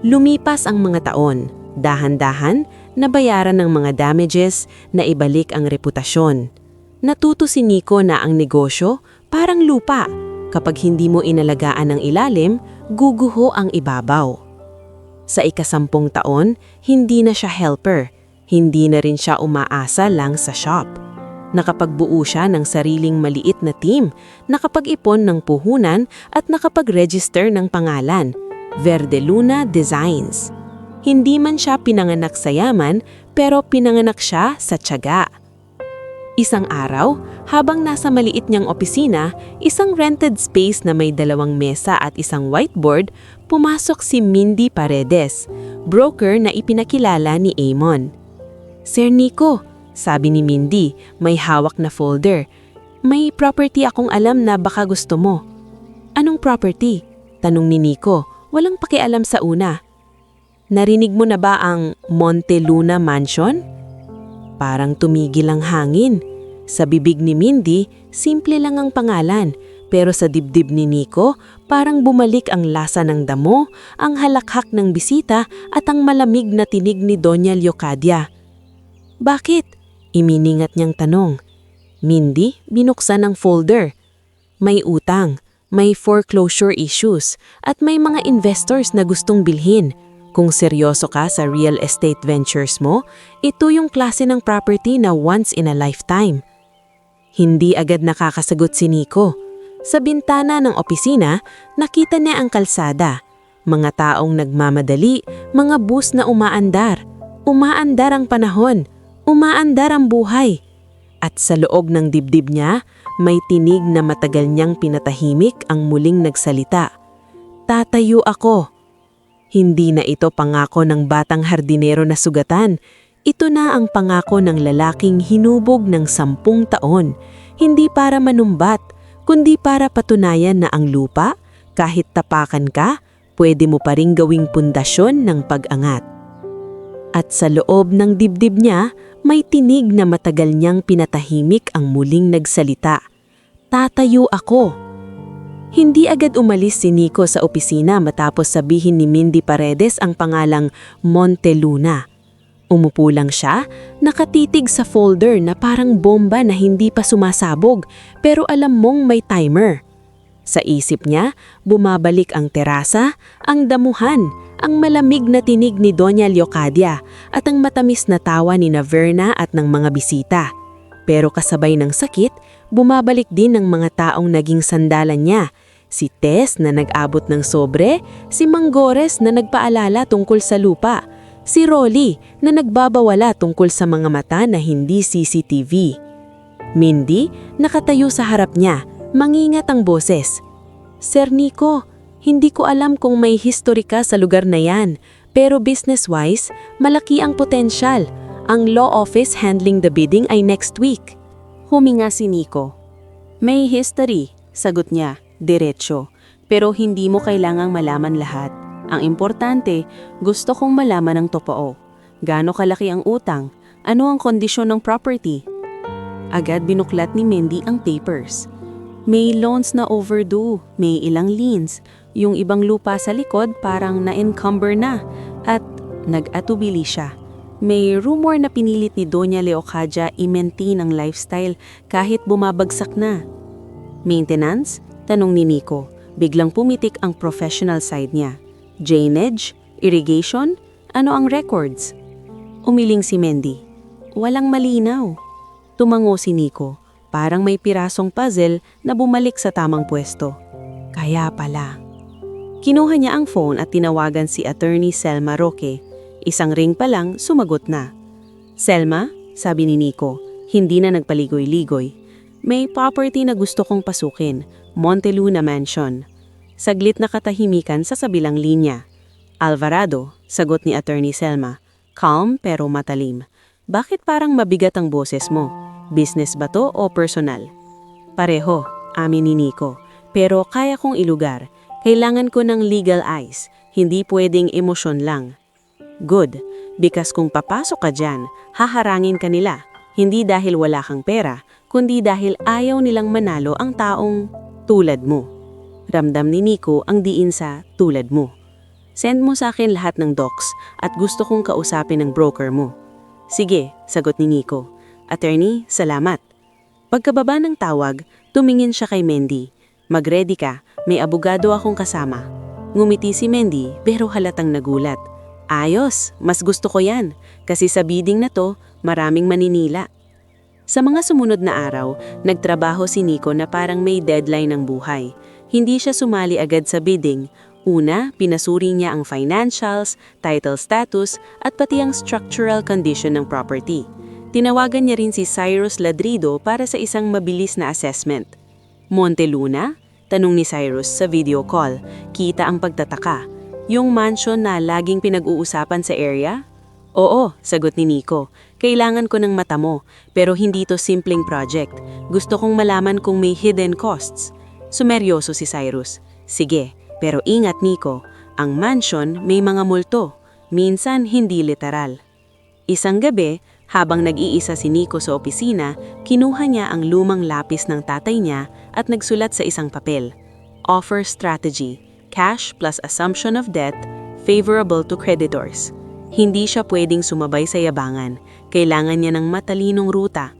Lumipas ang mga taon. Dahan-dahan, nabayaran ng mga damages na ibalik ang reputasyon. Natuto si Nico na ang negosyo parang lupa. Kapag hindi mo inalagaan ang ilalim, guguho ang ibabaw. Sa ika-10 taon, hindi na siya helper. Hindi na rin siya umaasa lang sa shop. Nakapagbuo siya ng sariling maliit na team, nakapag-ipon ng puhunan at nakapag-register ng pangalan, Verde Luna Designs. Hindi man siya pinanganak sa yaman, pero pinanganak siya sa tiyaga. Isang araw, habang nasa maliit niyang opisina, isang rented space na may 2 mesa at isang whiteboard, pumasok si Mindy Paredes, broker na ipinakilala ni Amon. Sir Nico, sabi ni Mindy, may hawak na folder. May property akong alam na baka gusto mo. Anong property? Tanong ni Nico, walang pakialam sa una. Narinig mo na ba ang Monte Luna Mansion? Parang tumigil ang hangin. Sa bibig ni Mindy, simple lang ang pangalan, pero sa dibdib ni Nico, parang bumalik ang lasa ng damo, ang halakhak ng bisita at ang malamig na tinig ni Doña Leocadia. Bakit? Iminingat niyang tanong. Mindy, binuksan ang folder. May utang, may foreclosure issues, at may mga investors na gustong bilhin. Kung seryoso ka sa real estate ventures mo, ito yung klase ng property na once in a lifetime. Hindi agad nakakasagot si Nico. Sa bintana ng opisina, nakita niya ang kalsada. Mga taong nagmamadali, mga bus na umaandar. Umaandar ang panahon, umaandar ang buhay. At sa loob ng dibdib niya, may tinig na matagal niyang pinatahimik ang muling nagsalita. Tatayo ako. Hindi na ito pangako ng batang hardinero na sugatan. Ito na ang pangako ng lalaking hinubog ng 10 taon, hindi para manumbat, kundi para patunayan na ang lupa, kahit tapakan ka, pwede mo pa ring gawing pundasyon ng pag-angat. At sa loob ng dibdib niya, may tinig na matagal niyang pinatahimik ang muling nagsalita. Tatayo ako. Hindi agad umalis si Nico sa opisina matapos sabihin ni Mindy Paredes ang pangalang Monteluna. Umupo lang siya, nakatitig sa folder na parang bomba na hindi pa sumasabog, pero alam mong may timer. Sa isip niya, bumabalik ang terasa, ang damuhan, ang malamig na tinig ni Doña Leocadia at ang matamis na tawa ni Verna at ng mga bisita. Pero kasabay ng sakit, bumabalik din ang mga taong naging sandalan niya. Si Tess na nag-abot ng sobre, si Manggores na nagpaalala tungkol sa lupa, si Rolly na nagbabawala tungkol sa mga mata na hindi CCTV. Mindy nakatayo sa harap niya, mangingat ang boses. Sir Nico, hindi ko alam kung may history ka sa lugar na yan, pero business-wise, malaki ang potensyal. Ang law office handling the bidding ay next week. Huminga si Nico. May history, sagot niya, diretso. Pero hindi mo kailangang malaman lahat. Ang importante, gusto kong malaman ang totoo. Gaano kalaki ang utang? Ano ang kondisyon ng property? Agad binuklat ni Mindy ang papers. May loans na overdue, may ilang liens. Yung ibang lupa sa likod parang na-encumber na at nag-atubili siya. May rumor na pinilit ni Doña Leocadia i-maintain ang lifestyle kahit bumabagsak na. Maintenance? Tanong ni Nico. Biglang pumitik ang professional side niya. Drainage? Irrigation? Ano ang records? Umiling si Mindy. Walang malinaw. Tumango si Nico. Parang may pirasong puzzle na bumalik sa tamang pwesto. Kaya pala. Kinuha niya ang phone at tinawagan si Attorney Selma Roque. Isang ring pa lang, sumagot na. Selma, sabi ni Nico, hindi na nagpaligoy-ligoy. May property na gusto kong pasukin, Monteluna Mansion. Saglit na katahimikan sa sabilang linya. Alvarado, sagot ni Attorney Selma. Calm pero matalim. Bakit parang mabigat ang boses mo? Business ba to o personal? Pareho, amin ni Nico. Pero kaya kong ilugar. Kailangan ko ng legal eyes. Hindi pwedeng emosyon lang. Good, because kung papasok ka dyan, haharangin ka nila. Hindi dahil wala kang pera, kundi dahil ayaw nilang manalo ang taong tulad mo. Ramdam ni Nico ang diin sa tulad mo. Send mo sa akin lahat ng docs at gusto kong kausapin ng broker mo. Sige, sagot ni Nico. Attorney, salamat. Pagkababa ng tawag, tumingin siya kay Mindy. Mag-ready ka, may abogado akong kasama. Ngumiti si Mindy pero halatang nagulat. Ayos, mas gusto ko yan, kasi sa bidding na to, maraming maninila. Sa mga sumunod na araw, nagtrabaho si Nico na parang may deadline ng buhay. Hindi siya sumali agad sa bidding. Una, pinasuri niya ang financials, title status, at pati ang structural condition ng property. Tinawagan niya rin si Cyrus Ladrido para sa isang mabilis na assessment. Monteluna? Tanong ni Cyrus sa video call. Kita ang pagtataka. Yung mansion na laging pinag-uusapan sa area? Oo, sagot ni Nico. Kailangan ko ng mata mo, pero hindi to simpleng project. Gusto kong malaman kung may hidden costs. Sumeryoso si Cyrus. Sige, pero ingat Nico, ang mansion may mga multo. Minsan hindi literal. Isang gabi, habang nag-iisa si Nico sa opisina, kinuha niya ang lumang lapis ng tatay niya at nagsulat sa isang papel. Offer strategy. Cash plus assumption of debt, favorable to creditors. Hindi siya pwedeng sumabay sa yabangan. Kailangan niya ng matalinong ruta.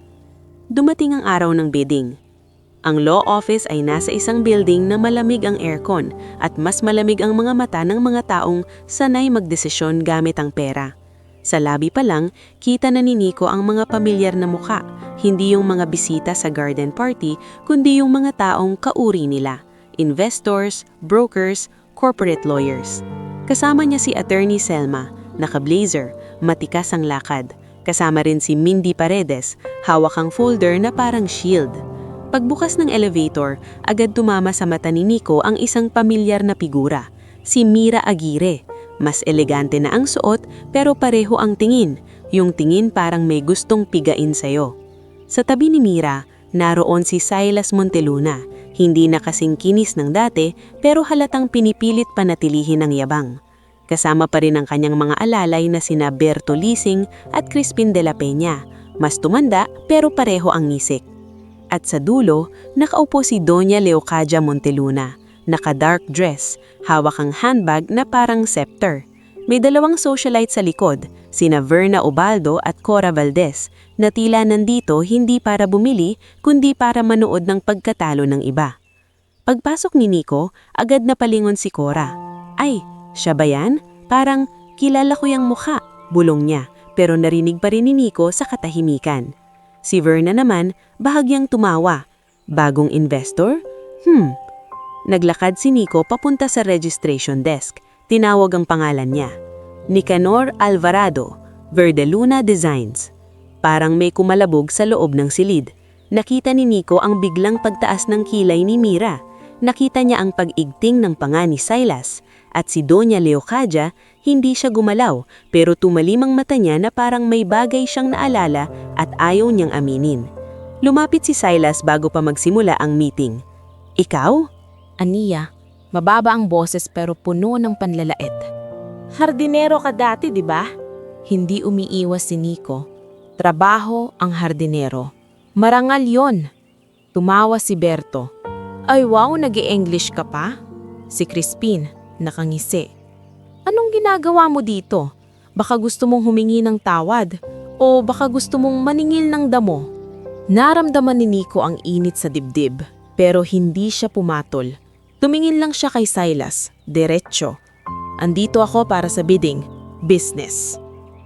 Dumating ang araw ng bidding. Ang law office ay nasa isang building na malamig ang aircon at mas malamig ang mga mata ng mga taong sanay magdesisyon gamit ang pera. Sa lobby pa lang, kita na ni Nico ang mga pamilyar na muka, hindi yung mga bisita sa garden party, kundi yung mga taong kauri nila. Investors, brokers, corporate lawyers. Kasama niya si Attorney Selma, naka-blazer, matikas ang lakad. Kasama rin si Mindy Paredes, hawak ang folder na parang shield. Pagbukas ng elevator, agad tumama sa mata ni Nico ang isang pamilyar na figura, si Mira Aguirre. Mas elegante na ang suot pero pareho ang tingin, yung tingin parang may gustong pigain sa'yo. Sa tabi ni Mira, naroon si Silas Monteluna, hindi na kasing kinis ng dati pero halatang pinipilit panatilihin ang yabang. Kasama pa rin ang kanyang mga alalay na sina Berto Lising at Crispin de la Peña, mas tumanda pero pareho ang ngisik. At sa dulo, nakaupo si Doña Leocadia Monteluna, naka-dark dress, hawak ang handbag na parang scepter. May dalawang socialite sa likod, sina Verna Ubaldo at Cora Valdez, na tila nandito hindi para bumili kundi para manood ng pagkatalo ng iba. Pagpasok ni Nico, agad na palingon si Cora. Ay, siya ba yan? Parang kilala ko yung mukha, bulong niya, pero narinig pa rin ni Nico sa katahimikan. Si Verna naman, bahagyang tumawa. Bagong investor? Naglakad si Nico papunta sa registration desk. Tinawag ang pangalan niya. Nicanor Alvarado, Verdeluna Designs. Parang may kumalabog sa loob ng silid. Nakita ni Nico ang biglang pagtaas ng kilay ni Mira. Nakita niya ang pag-igting ng panga ni Silas. At si Doña Leocadia, hindi siya gumalaw pero tumalim ang mata niya na parang may bagay siyang naalala at ayaw niyang aminin. Lumapit si Silas bago pa magsimula ang meeting. Ikaw? Aniya, mababa ang boses pero puno ng panlalait. Hardinero ka dati, di ba? Hindi umiiwas si Nico. Trabaho ang hardinero. Marangal yon. Tumawa si Berto. Ay wow, nag-i-English ka pa? Si Crispin, nakangisi. Anong ginagawa mo dito? Baka gusto mong humingi ng tawad o baka gusto mong maningil ng damo. Naramdaman ni Nico ang init sa dibdib pero hindi siya pumatol. Tumingin lang siya kay Silas, diretso. Andito ako para sa bidding, business.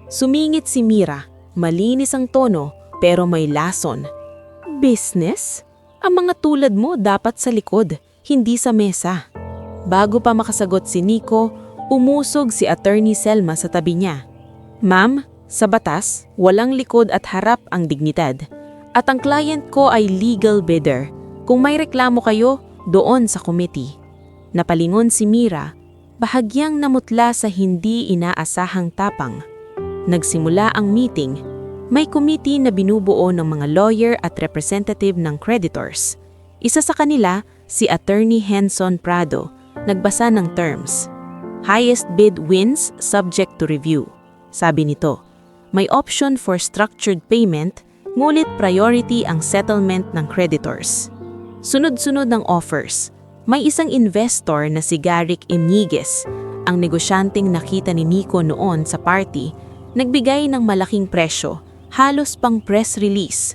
Sumingit si Mira, malinis ang tono pero may lason. Business? Ang mga tulad mo dapat sa likod, hindi sa mesa. Bago pa makasagot si Nico, umusog si Attorney Selma sa tabi niya. Ma'am, sa batas, walang likod at harap ang dignidad. At ang client ko ay legal bidder. Kung may reklamo kayo, doon sa committee. Napalingon si Mira, bahagyang namutla sa hindi inaasahang tapang. Nagsimula ang meeting. May committee na binubuo ng mga lawyer at representative ng creditors. Isa sa kanila, si Attorney Henson Prado, nagbasa ng terms. Highest bid wins subject to review. Sabi nito, may option for structured payment, ngunit priority ang settlement ng creditors. Sunod-sunod ng offers. May isang investor na si Garrick Imiguez, ang negosyanteng nakita ni Nico noon sa party, nagbigay ng malaking presyo, halos pang press release.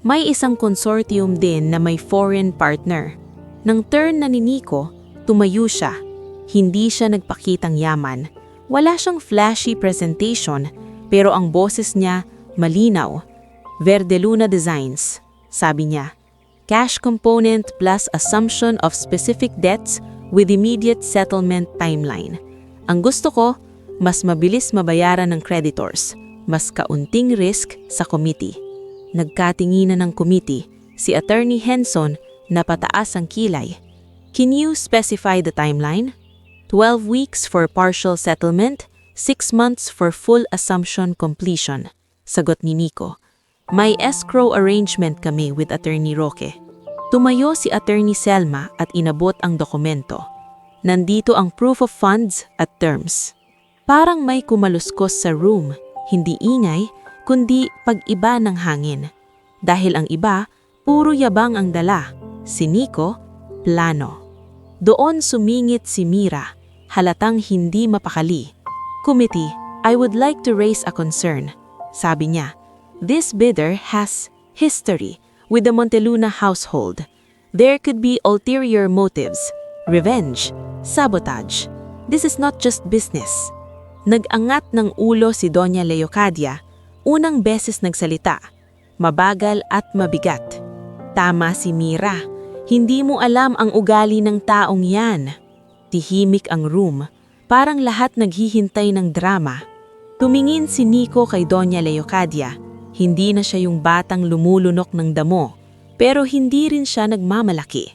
May isang consortium din na may foreign partner. Nang turn na ni Nico, tumayo siya. Hindi siya nagpakitang yaman. Wala siyang flashy presentation, pero ang boses niya malinaw. Verdeluna Designs, sabi niya. Cash component plus assumption of specific debts with immediate settlement timeline. Ang gusto ko, mas mabilis mabayaran ng creditors, mas kaunting risk sa committee. Nagkatinginan ng committee, si Attorney Henson napataas ang kilay. Can you specify the timeline? 12 weeks for partial settlement, 6 months for full assumption completion. Sagot ni Nico. May escrow arrangement kami with Attorney Roque. Tumayo si Attorney Selma at inabot ang dokumento. Nandito ang proof of funds at terms. Parang may kumaluskos sa room, hindi ingay, kundi pag-iba ng hangin. Dahil ang iba, puro yabang ang dala. Si Nico, plano. Doon sumingit si Mira, halatang hindi mapakali. Committee, I would like to raise a concern. Sabi niya, this bidder has history with the Monteluna household. There could be ulterior motives, revenge, sabotage. This is not just business. Nag-angat ng ulo si Doña Leocadia, unang beses nagsalita, mabagal at mabigat. Tama si Mira, hindi mo alam ang ugali ng taong yan. Tihimik ang room, parang lahat naghihintay ng drama. Tumingin si Nico kay Doña Leocadia. Hindi na siya yung batang lumulunok ng damo, pero hindi rin siya nagmamalaki.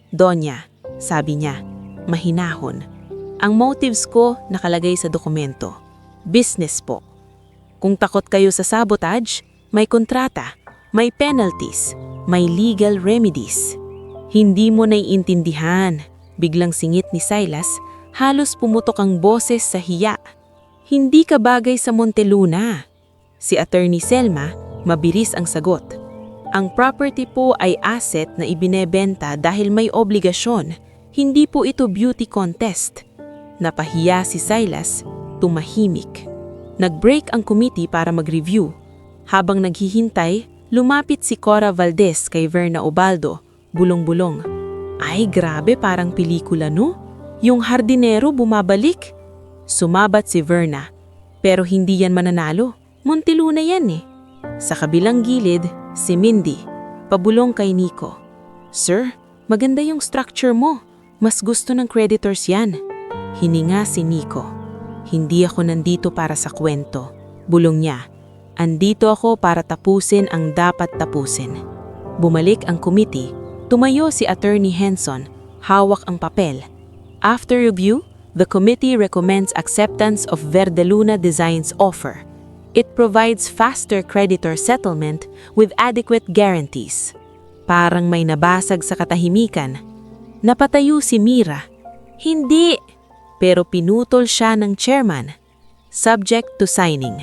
Donya, sabi niya, mahinahon. Ang motives ko nakalagay sa dokumento. Business po. Kung takot kayo sa sabotage, may kontrata, may penalties, may legal remedies. Hindi mo naiintindihan. Biglang singit ni Silas, halos pumutok ang boses sa hiya. Hindi ka bagay sa Monteluna. Si Attorney Selma, mabilis ang sagot. Ang property po ay asset na ibinebenta dahil may obligasyon. Hindi po ito beauty contest. Napahiya si Silas, tumahimik. Nag-break ang committee para mag-review. Habang naghihintay, lumapit si Cora Valdez kay Verna Obaldo, bulong-bulong. Ay grabe, parang pelikula no? Yung hardinero bumabalik? Sumabat si Verna. Pero hindi yan mananalo. Monteluna yan eh. Sa kabilang gilid, si Mindy, pabulong kay Nico. Sir, maganda yung structure mo. Mas gusto ng creditors yan. Hininga si Nico. Hindi ako nandito para sa kwento. Bulong niya. Andito ako para tapusin ang dapat tapusin. Bumalik ang committee. Tumayo si Attorney Henson. Hawak ang papel. After review, the committee recommends acceptance of Verdeluna Design's offer. It provides faster creditor settlement with adequate guarantees. Parang may nabasag sa katahimikan. Napatayo si Mira. Hindi! Pero pinutol siya ng chairman. Subject to signing.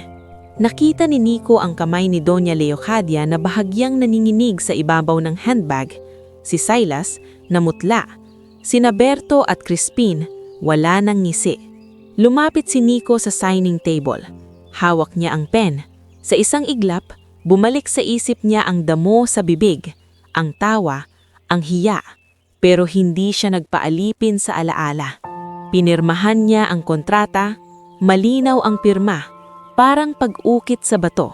Nakita ni Nico ang kamay ni Doña Leocadia na bahagyang naninginig sa ibabaw ng handbag. Si Silas, namutla. Sina Berto at Crispin, wala nang ngisi. Lumapit si Nico sa signing table. Hawak niya ang pen. Sa isang iglap, bumalik sa isip niya ang damo sa bibig, ang tawa, ang hiya. Pero hindi siya nagpaalipin sa alaala. Pinirmahan niya ang kontrata, malinaw ang pirma, parang pag-ukit sa bato.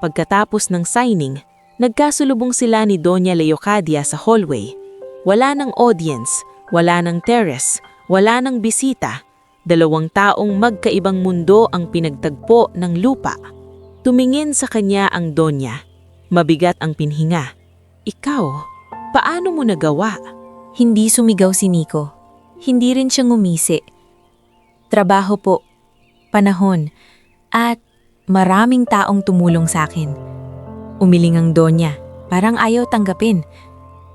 Pagkatapos ng signing, nagkasulubong sila ni Doña Leocadia sa hallway. Wala ng audience, wala ng terrace, wala ng bisita. Dalawang taong magkaibang mundo ang pinagtagpo ng lupa. Tumingin sa kanya ang Donya. Mabigat ang pinhinga. Ikaw, paano mo nagawa? Hindi sumigaw si Nico. Hindi rin siya ngumisi. Trabaho po, panahon, at maraming taong tumulong sa akin. Umiling ang Donya, parang ayaw tanggapin.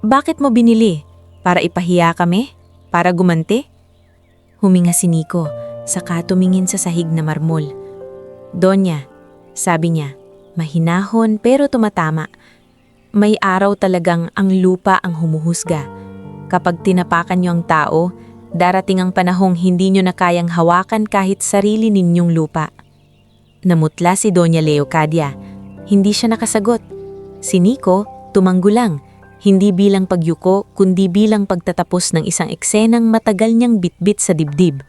Bakit mo binili? Para ipahiya kami? Para gumanti? Huminga si Nico, saka tumingin sa sahig na marmol. Donya, sabi niya, mahinahon pero tumatama. May araw talagang ang lupa ang humuhusga. Kapag tinapakan niyo ang tao, darating ang panahong hindi niyo na kayang hawakan kahit sarili ninyong lupa. Namutla si Doña Leocadia. Hindi siya nakasagot. Si Nico, tumanggo lang. Hindi bilang pagyuko, kundi bilang pagtatapos ng isang eksenang matagal niyang bitbit sa dibdib.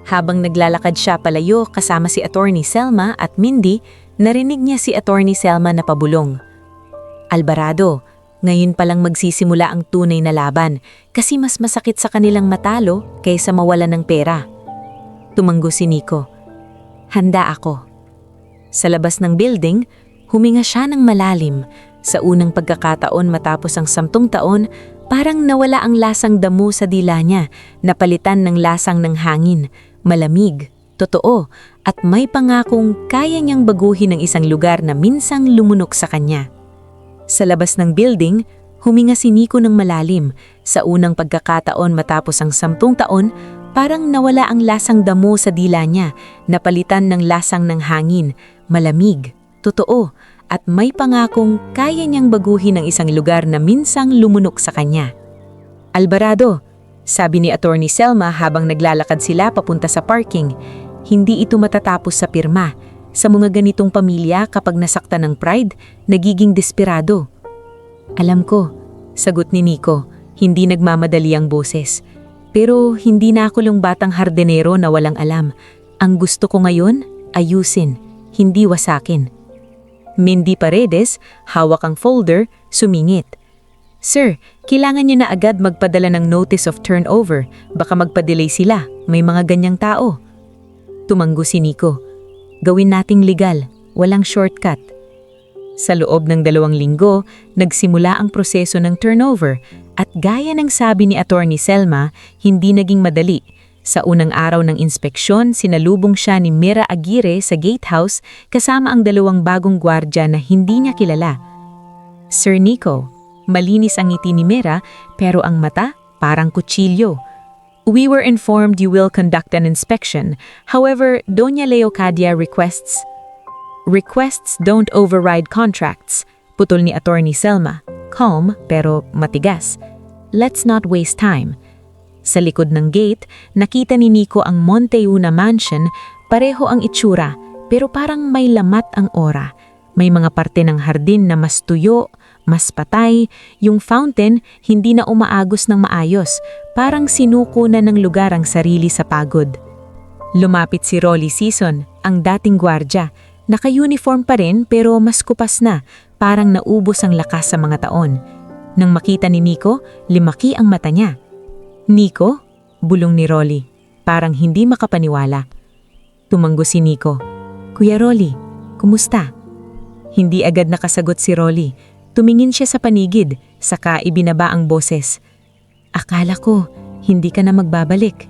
Habang naglalakad siya palayo kasama si Attorney Selma at Mindy, narinig niya si Attorney Selma na pabulong. Alvarado, ngayon palang magsisimula ang tunay na laban kasi mas masakit sa kanilang matalo kaysa mawalan ng pera. Tumanggo si Nico. Handa ako. Sa labas ng building, huminga siya ng malalim. Sa unang pagkakataon matapos ang 10 taon, parang nawala ang lasang damo sa dila niya, napalitan ng lasang ng hangin, malamig, totoo, at may pangakong kaya niyang baguhin ang isang lugar na minsang lumunok sa kanya. Sa labas ng building, huminga si Nico ng malalim. Sa unang pagkakataon matapos ang 10 taon, parang nawala ang lasang damo sa dila niya, napalitan ng lasang ng hangin, malamig, totoo, at may pangakong kaya niyang baguhin ang isang lugar na minsang lumunok sa kanya. Alvarado, sabi ni Attorney Selma habang naglalakad sila papunta sa parking, hindi ito matatapos sa pirma. Sa mga ganitong pamilya kapag nasaktan ng pride, nagiging desperado. Alam ko, sagot ni Nico, hindi nagmamadali ang boses. Pero hindi na ako yung batang hardenero na walang alam. Ang gusto ko ngayon, ayusin, hindi wasakin. Mindy Paredes, hawak ang folder, sumingit. Sir, kailangan niyo na agad magpadala ng notice of turnover. Baka magpa-delay sila, may mga ganyang tao. Tumanggo si Nico. Gawin nating legal, walang shortcut. Sa loob ng 2 linggo, nagsimula ang proseso ng turnover at gaya ng sabi ni Attorney Selma, hindi naging madali. Sa unang araw ng inspeksyon, sinalubong siya ni Mira Aguirre sa gatehouse kasama ang 2 bagong gwardya na hindi niya kilala. Sir Nico, malinis ang ngiti ni Mira pero ang mata parang kutsilyo. We were informed you will conduct an inspection. However, Doña Leocadia requests don't override contracts. Putol ni Attorney Selma. Calm pero matigas. Let's not waste time. Sa likod ng gate, nakita ni Nico ang Montezuna Mansion, pareho ang itsura, pero parang may lamat ang aura. May mga parte ng hardin na mas tuyo, mas patay, yung fountain hindi na umaagos ng maayos, parang sinuko na ng lugar ang sarili sa pagod. Lumapit si Rolly Season, ang dating gwardya. Naka-uniform pa rin pero mas kupas na, parang naubos ang lakas sa mga taon. Nang makita ni Nico, limaki ang mata niya. Nico? Bulong ni Rolly. Parang hindi makapaniwala. Tumanggo si Nico. Kuya Rolly, kumusta? Hindi agad nakasagot si Rolly. Tumingin siya sa panigid, saka ibinaba ang boses. Akala ko, hindi ka na magbabalik.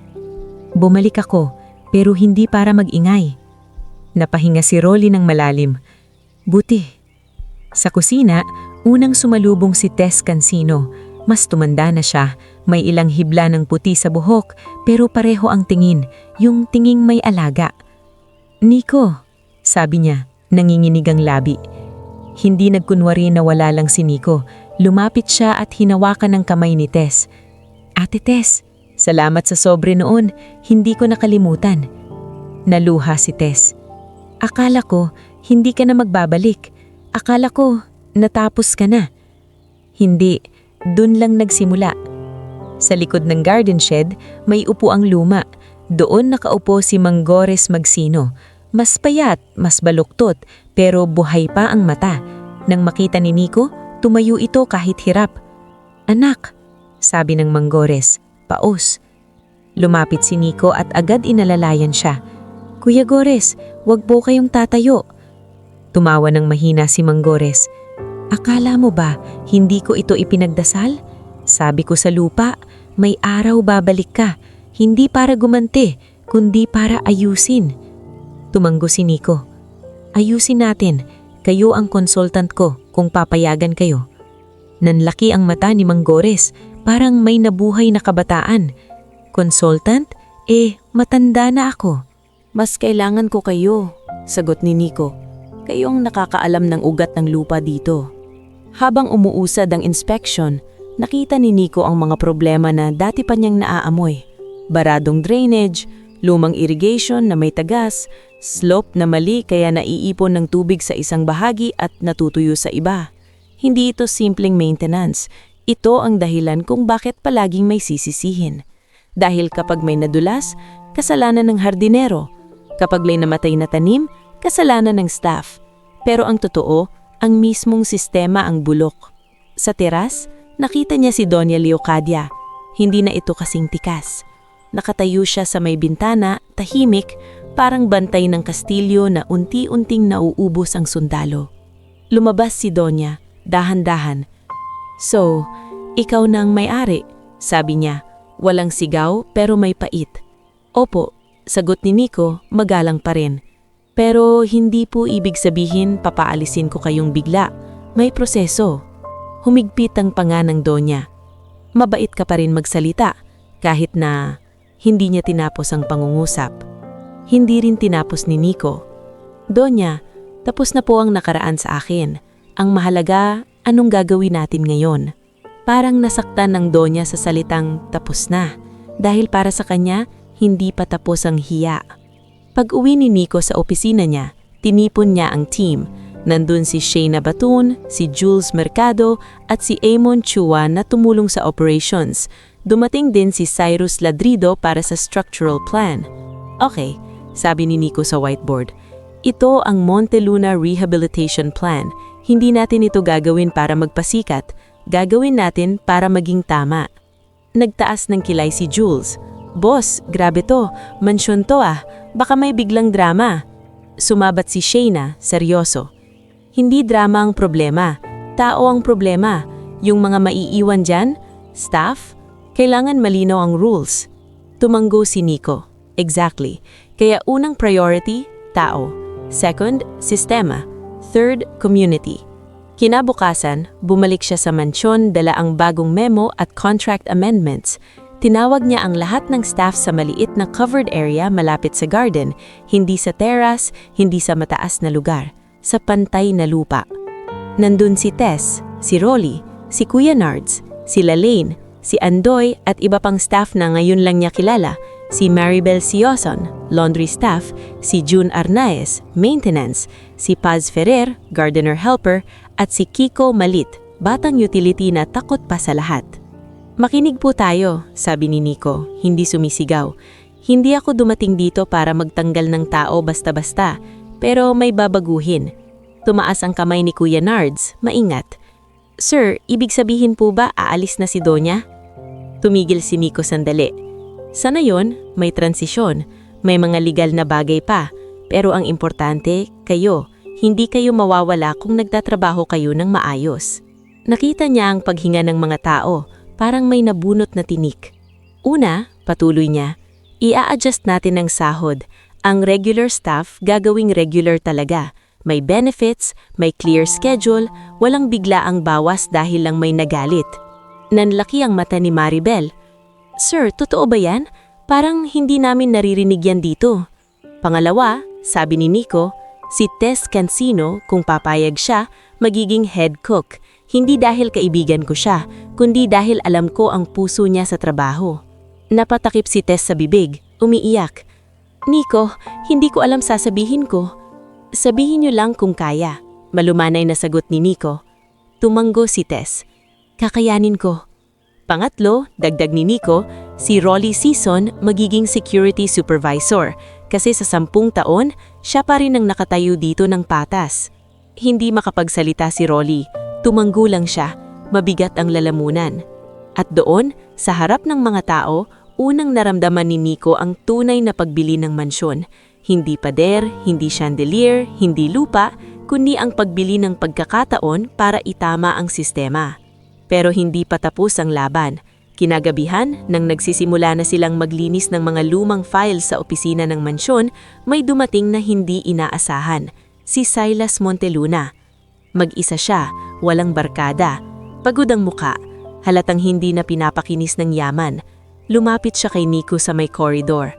Bumalik ako, pero hindi para mag-ingay. Napahinga si Rolly ng malalim. Buti. Sa kusina, unang sumalubong si Tess Cancino. Mas tumanda na siya, may ilang hibla ng puti sa buhok, pero pareho ang tingin, yung tinging may alaga. Nico, sabi niya, nanginginig ang labi. Hindi nagkunwari na wala lang si Nico. Lumapit siya at hinawakan ng kamay ni Tess. Ate Tess, salamat sa sobre noon, hindi ko nakalimutan. Naluha si Tess. Akala ko, hindi ka na magbabalik. Akala ko, natapos ka na. Hindi. Dun lang nagsimula. Sa likod ng garden shed, may upuang luma. Doon nakaupo si Manggores Magsino. Mas payat, mas baluktot, pero buhay pa ang mata. Nang makita ni Nico, tumayo ito kahit hirap. Anak, sabi ng Manggores, paos. Lumapit si Nico at agad inalalayan siya. Kuya Gores, wag po kayong tatayo. Tumawa ng mahina si Manggores. Akala mo ba, hindi ko ito ipinagdasal? Sabi ko sa lupa, may araw babalik ka, hindi para gumanti, kundi para ayusin. Tumanggo si Nico. Ayusin natin, kayo ang consultant ko kung papayagan kayo. Nanlaki ang mata ni Manggores, parang may nabuhay na kabataan. Consultant? Matanda na ako. Mas kailangan ko kayo, sagot ni Nico. Kayong nakakaalam ng ugat ng lupa dito. Habang umuusad ang inspection, nakita ni Nico ang mga problema na dati pa niyang naaamoy. Baradong drainage, lumang irrigation na may tagas, slope na mali kaya naiipon ng tubig sa isang bahagi at natutuyo sa iba. Hindi ito simpleng maintenance. Ito ang dahilan kung bakit palaging may sisisihin. Dahil kapag may nadulas, kasalanan ng hardinero. Kapag may namatay na tanim, kasalanan ng staff. Pero ang totoo, ang mismong sistema ang bulok. Sa teras, nakita niya si Doña Leocadia. Hindi na ito kasing tikas. Nakatayo siya sa may bintana, tahimik, parang bantay ng kastilyo na unti-unting nauubos ang sundalo. Lumabas si Doña, dahan-dahan. So, ikaw na ang may-ari, sabi niya. Walang sigaw pero may pait. Opo, sagot ni Nico, magalang pa rin. Pero hindi po ibig sabihin papaalisin ko kayong bigla. May proseso. Humigpit ang panga ng Donya. Mabait ka pa rin magsalita, kahit na hindi niya tinapos ang pangungusap. Hindi rin tinapos ni Nico. Donya, tapos na po ang nakaraan sa akin. Ang mahalaga, anong gagawin natin ngayon? Parang nasaktan ng Donya sa salitang tapos na. Dahil para sa kanya, hindi pa tapos ang hiya. Pag-uwi ni Nico sa opisina niya, tinipon niya ang team. Nandun si Shayna Batun, si Jules Mercado at si Amon Chua na tumulong sa operations. Dumating din si Cyrus Ladrido para sa structural plan. Okay, sabi ni Nico sa whiteboard. Ito ang Montezuna Rehabilitation Plan. Hindi natin ito gagawin para magpasikat. Gagawin natin para maging tama. Nagtaas ng kilay si Jules. Boss, grabe to. Mansyon to ah. Baka may biglang drama. Sumabat si Shayna, seryoso. Hindi drama ang problema. Tao ang problema. Yung mga maiiwan dyan, staff, kailangan malinaw ang rules. Tumanggo si Nico. Exactly. Kaya unang priority, tao. Second, sistema. Third, community. Kinabukasan, bumalik siya sa mansyon dala ang bagong memo at contract amendments. Tinawag niya ang lahat ng staff sa maliit na covered area malapit sa garden, hindi sa terrace, hindi sa mataas na lugar, sa pantay na lupa. Nandun si Tess, si Rolly, si Kuya Nards, si Lalaine, si Andoy at iba pang staff na ngayon lang niya kilala, si Maribel Sioson, laundry staff, si June Arnaez, maintenance, si Paz Ferrer, gardener helper, at si Kiko Malit, batang utility na takot pa sa lahat. Makinig po tayo, sabi ni Nico, hindi sumisigaw. Hindi ako dumating dito para magtanggal ng tao basta-basta, pero may babaguhin. Tumaas ang kamay ni Kuya Nards, maingat. Sir, ibig sabihin po ba aalis na si Donya? Tumigil si Nico sandali. Sana yon, may transisyon, may mga legal na bagay pa, pero ang importante, kayo, hindi kayo mawawala kung nagtatrabaho kayo ng maayos. Nakita niya ang paghinga ng mga tao, parang may nabunot na tinik. Una, patuloy niya, i-a-adjust natin ang sahod. Ang regular staff gagawing regular talaga. May benefits, may clear schedule, walang bigla ang bawas dahil lang may nagalit. Nanlaki ang mata ni Maribel. Sir, totoo ba yan? Parang hindi namin naririnig yan dito. Pangalawa, sabi ni Nico, si Tess Cancino, kung papayag siya, magiging head cook. Hindi dahil kaibigan ko siya, kundi dahil alam ko ang puso niya sa trabaho. Napatakip si Tess sa bibig, umiiyak. Nico, hindi ko alam sasabihin ko. Sabihin niyo lang kung kaya. Malumanay na sagot ni Nico. Tumanggo si Tess. Kakayanin ko. Pangatlo, dagdag ni Nico, si Rolly Season magiging security supervisor kasi sa 10 taon, siya pa rin ang nakatayo dito ng patas. Hindi makapagsalita si Rolly. Tumanggo lang siya, mabigat ang lalamunan. At doon, sa harap ng mga tao, unang naramdaman ni Nico ang tunay na pagbili ng mansyon. Hindi pader, hindi chandelier, hindi lupa, kundi ang pagbili ng pagkakataon para itama ang sistema. Pero hindi pa tapos ang laban. Kinagabihan, nang nagsisimula na silang maglinis ng mga lumang files sa opisina ng mansyon, may dumating na hindi inaasahan, si Silas Monteluna. Mag-isa siya, walang barkada, pagod ang muka, halatang hindi na pinapakinis ng yaman. Lumapit siya kay Nico sa may corridor.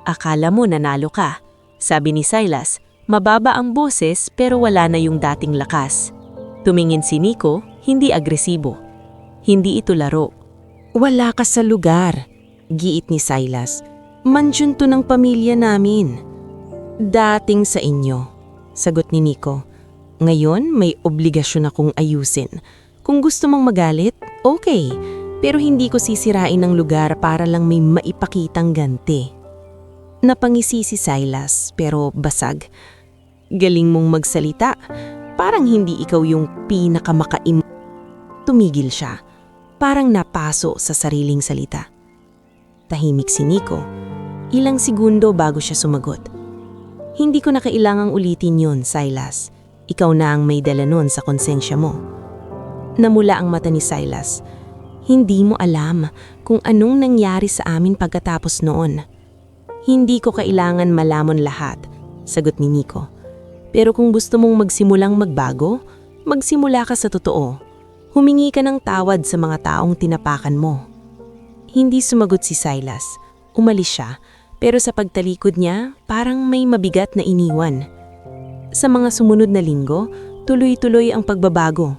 Akala mo nanalo ka, sabi ni Silas, mababa ang boses pero wala na yung dating lakas. Tumingin si Nico, hindi agresibo. Hindi ito laro. Wala ka sa lugar, giit ni Silas. Mansyon to ng pamilya namin. Dating sa inyo, sagot ni Nico. Ngayon, may obligasyon akong ayusin. Kung gusto mong magalit, okay. Pero hindi ko sisirain ang lugar para lang may maipakitang ganti. Napangisi si Silas, pero basag. Galing mong magsalita. Parang hindi ikaw yung pinakamakaim. Tumigil siya. Parang napaso sa sariling salita. Tahimik si Nico. Ilang segundo bago siya sumagot. Hindi ko na kailangang ulitin yun, Silas. Ikaw na ang may dala nun sa konsensya mo. Namula ang mata ni Silas. Hindi mo alam kung anong nangyari sa amin pagkatapos noon. Hindi ko kailangan malamon lahat, sagot ni Nico. Pero kung gusto mong magsimulang magbago, magsimula ka sa totoo. Humingi ka ng tawad sa mga taong tinapakan mo. Hindi sumagot si Silas. Umalis siya, pero sa pagtalikod niya, parang may mabigat na iniwan. Sa mga sumunod na linggo, tuloy-tuloy ang pagbabago.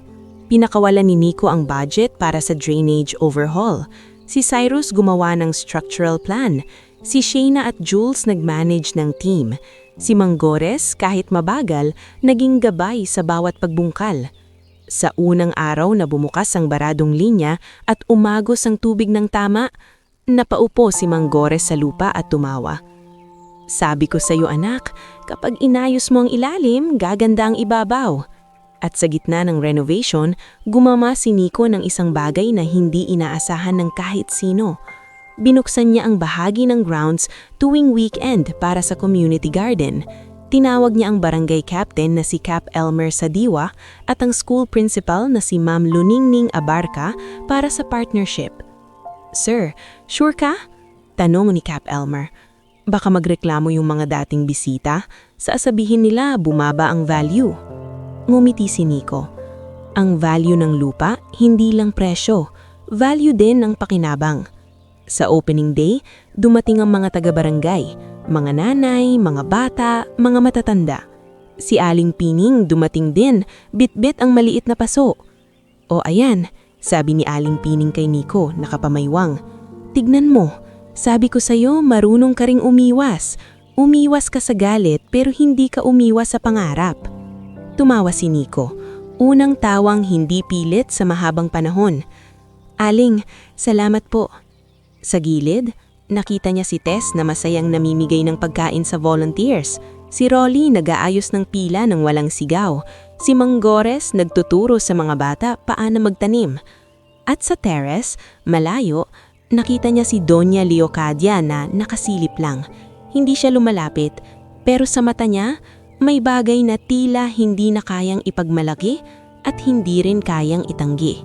Pinakawalan ni Nico ang budget para sa drainage overhaul. Si Cyrus gumawa ng structural plan. Si Shayna at Jules nag-manage ng team. Si Manggores, kahit mabagal, naging gabay sa bawat pagbungkal. Sa unang araw na bumukas ang baradong linya at umagos ang tubig ng tama, napaupo si Manggores sa lupa at tumawa. Sabi ko sa iyo anak, kapag inayos mo ang ilalim, gaganda ang ibabaw. At sa gitna ng renovation, gumama si Nico ng isang bagay na hindi inaasahan ng kahit sino. Binuksan niya ang bahagi ng grounds tuwing weekend para sa community garden. Tinawag niya ang barangay captain na si Cap Elmer Sadiwa at ang school principal na si Ma'am Luningning Abarca para sa partnership. Sir, sure ka? Tanong ni Cap Elmer. Baka magreklamo yung mga dating bisita, sasabihin nila bumaba ang value. Ngumiti si Nico. Ang value ng lupa, hindi lang presyo, value din ang pakinabang. Sa opening day, dumating ang mga taga-barangay, mga nanay, mga bata, mga matatanda. Si Aling Pining dumating din, bit-bit ang maliit na paso. O ayan, sabi ni Aling Pining kay Nico, nakapamaywang. Tignan mo, sabi ko sa'yo marunong ka ring umiwas. Umiwas ka sa galit pero hindi ka umiwas sa pangarap. Tumawa si Nico, unang tawang hindi pilit sa mahabang panahon. Aling, salamat po. Sa gilid, nakita niya si Tess na masayang namimigay ng pagkain sa volunteers. Si Rolly nag-aayos ng pila ng walang sigaw. Si Mang Gores nagtuturo sa mga bata paano magtanim. At sa terrace, malayo, nakita niya si Doña Leocadia na nakasilip lang. Hindi siya lumalapit, pero sa mata niya, may bagay na tila hindi na kayang ipagmalaki at hindi rin kayang itanggi.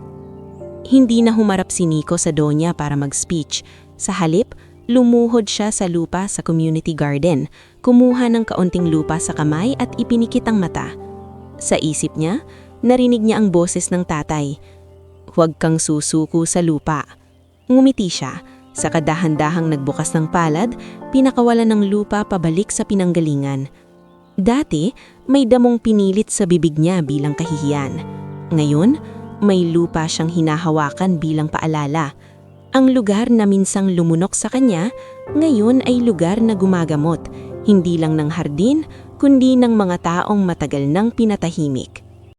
Hindi na humarap si Nico sa Doña para mag-speech. Sa halip, lumuhod siya sa lupa sa community garden, kumuha ng kaunting lupa sa kamay at ipinikit ang mata. Sa isip niya, narinig niya ang boses ng tatay. Huwag kang susuko sa lupa. Ngumiti siya. Sa kadahan-dahang nagbukas ng palad, pinakawalan ng lupa pabalik sa pinanggalingan. Dati, may damong pinilit sa bibig niya bilang kahihiyan. Ngayon, may lupa siyang hinahawakan bilang paalala. Ang lugar na minsang lumunok sa kanya, ngayon ay lugar na gumagamot, hindi lang ng hardin, kundi ng mga taong matagal nang pinatahimik.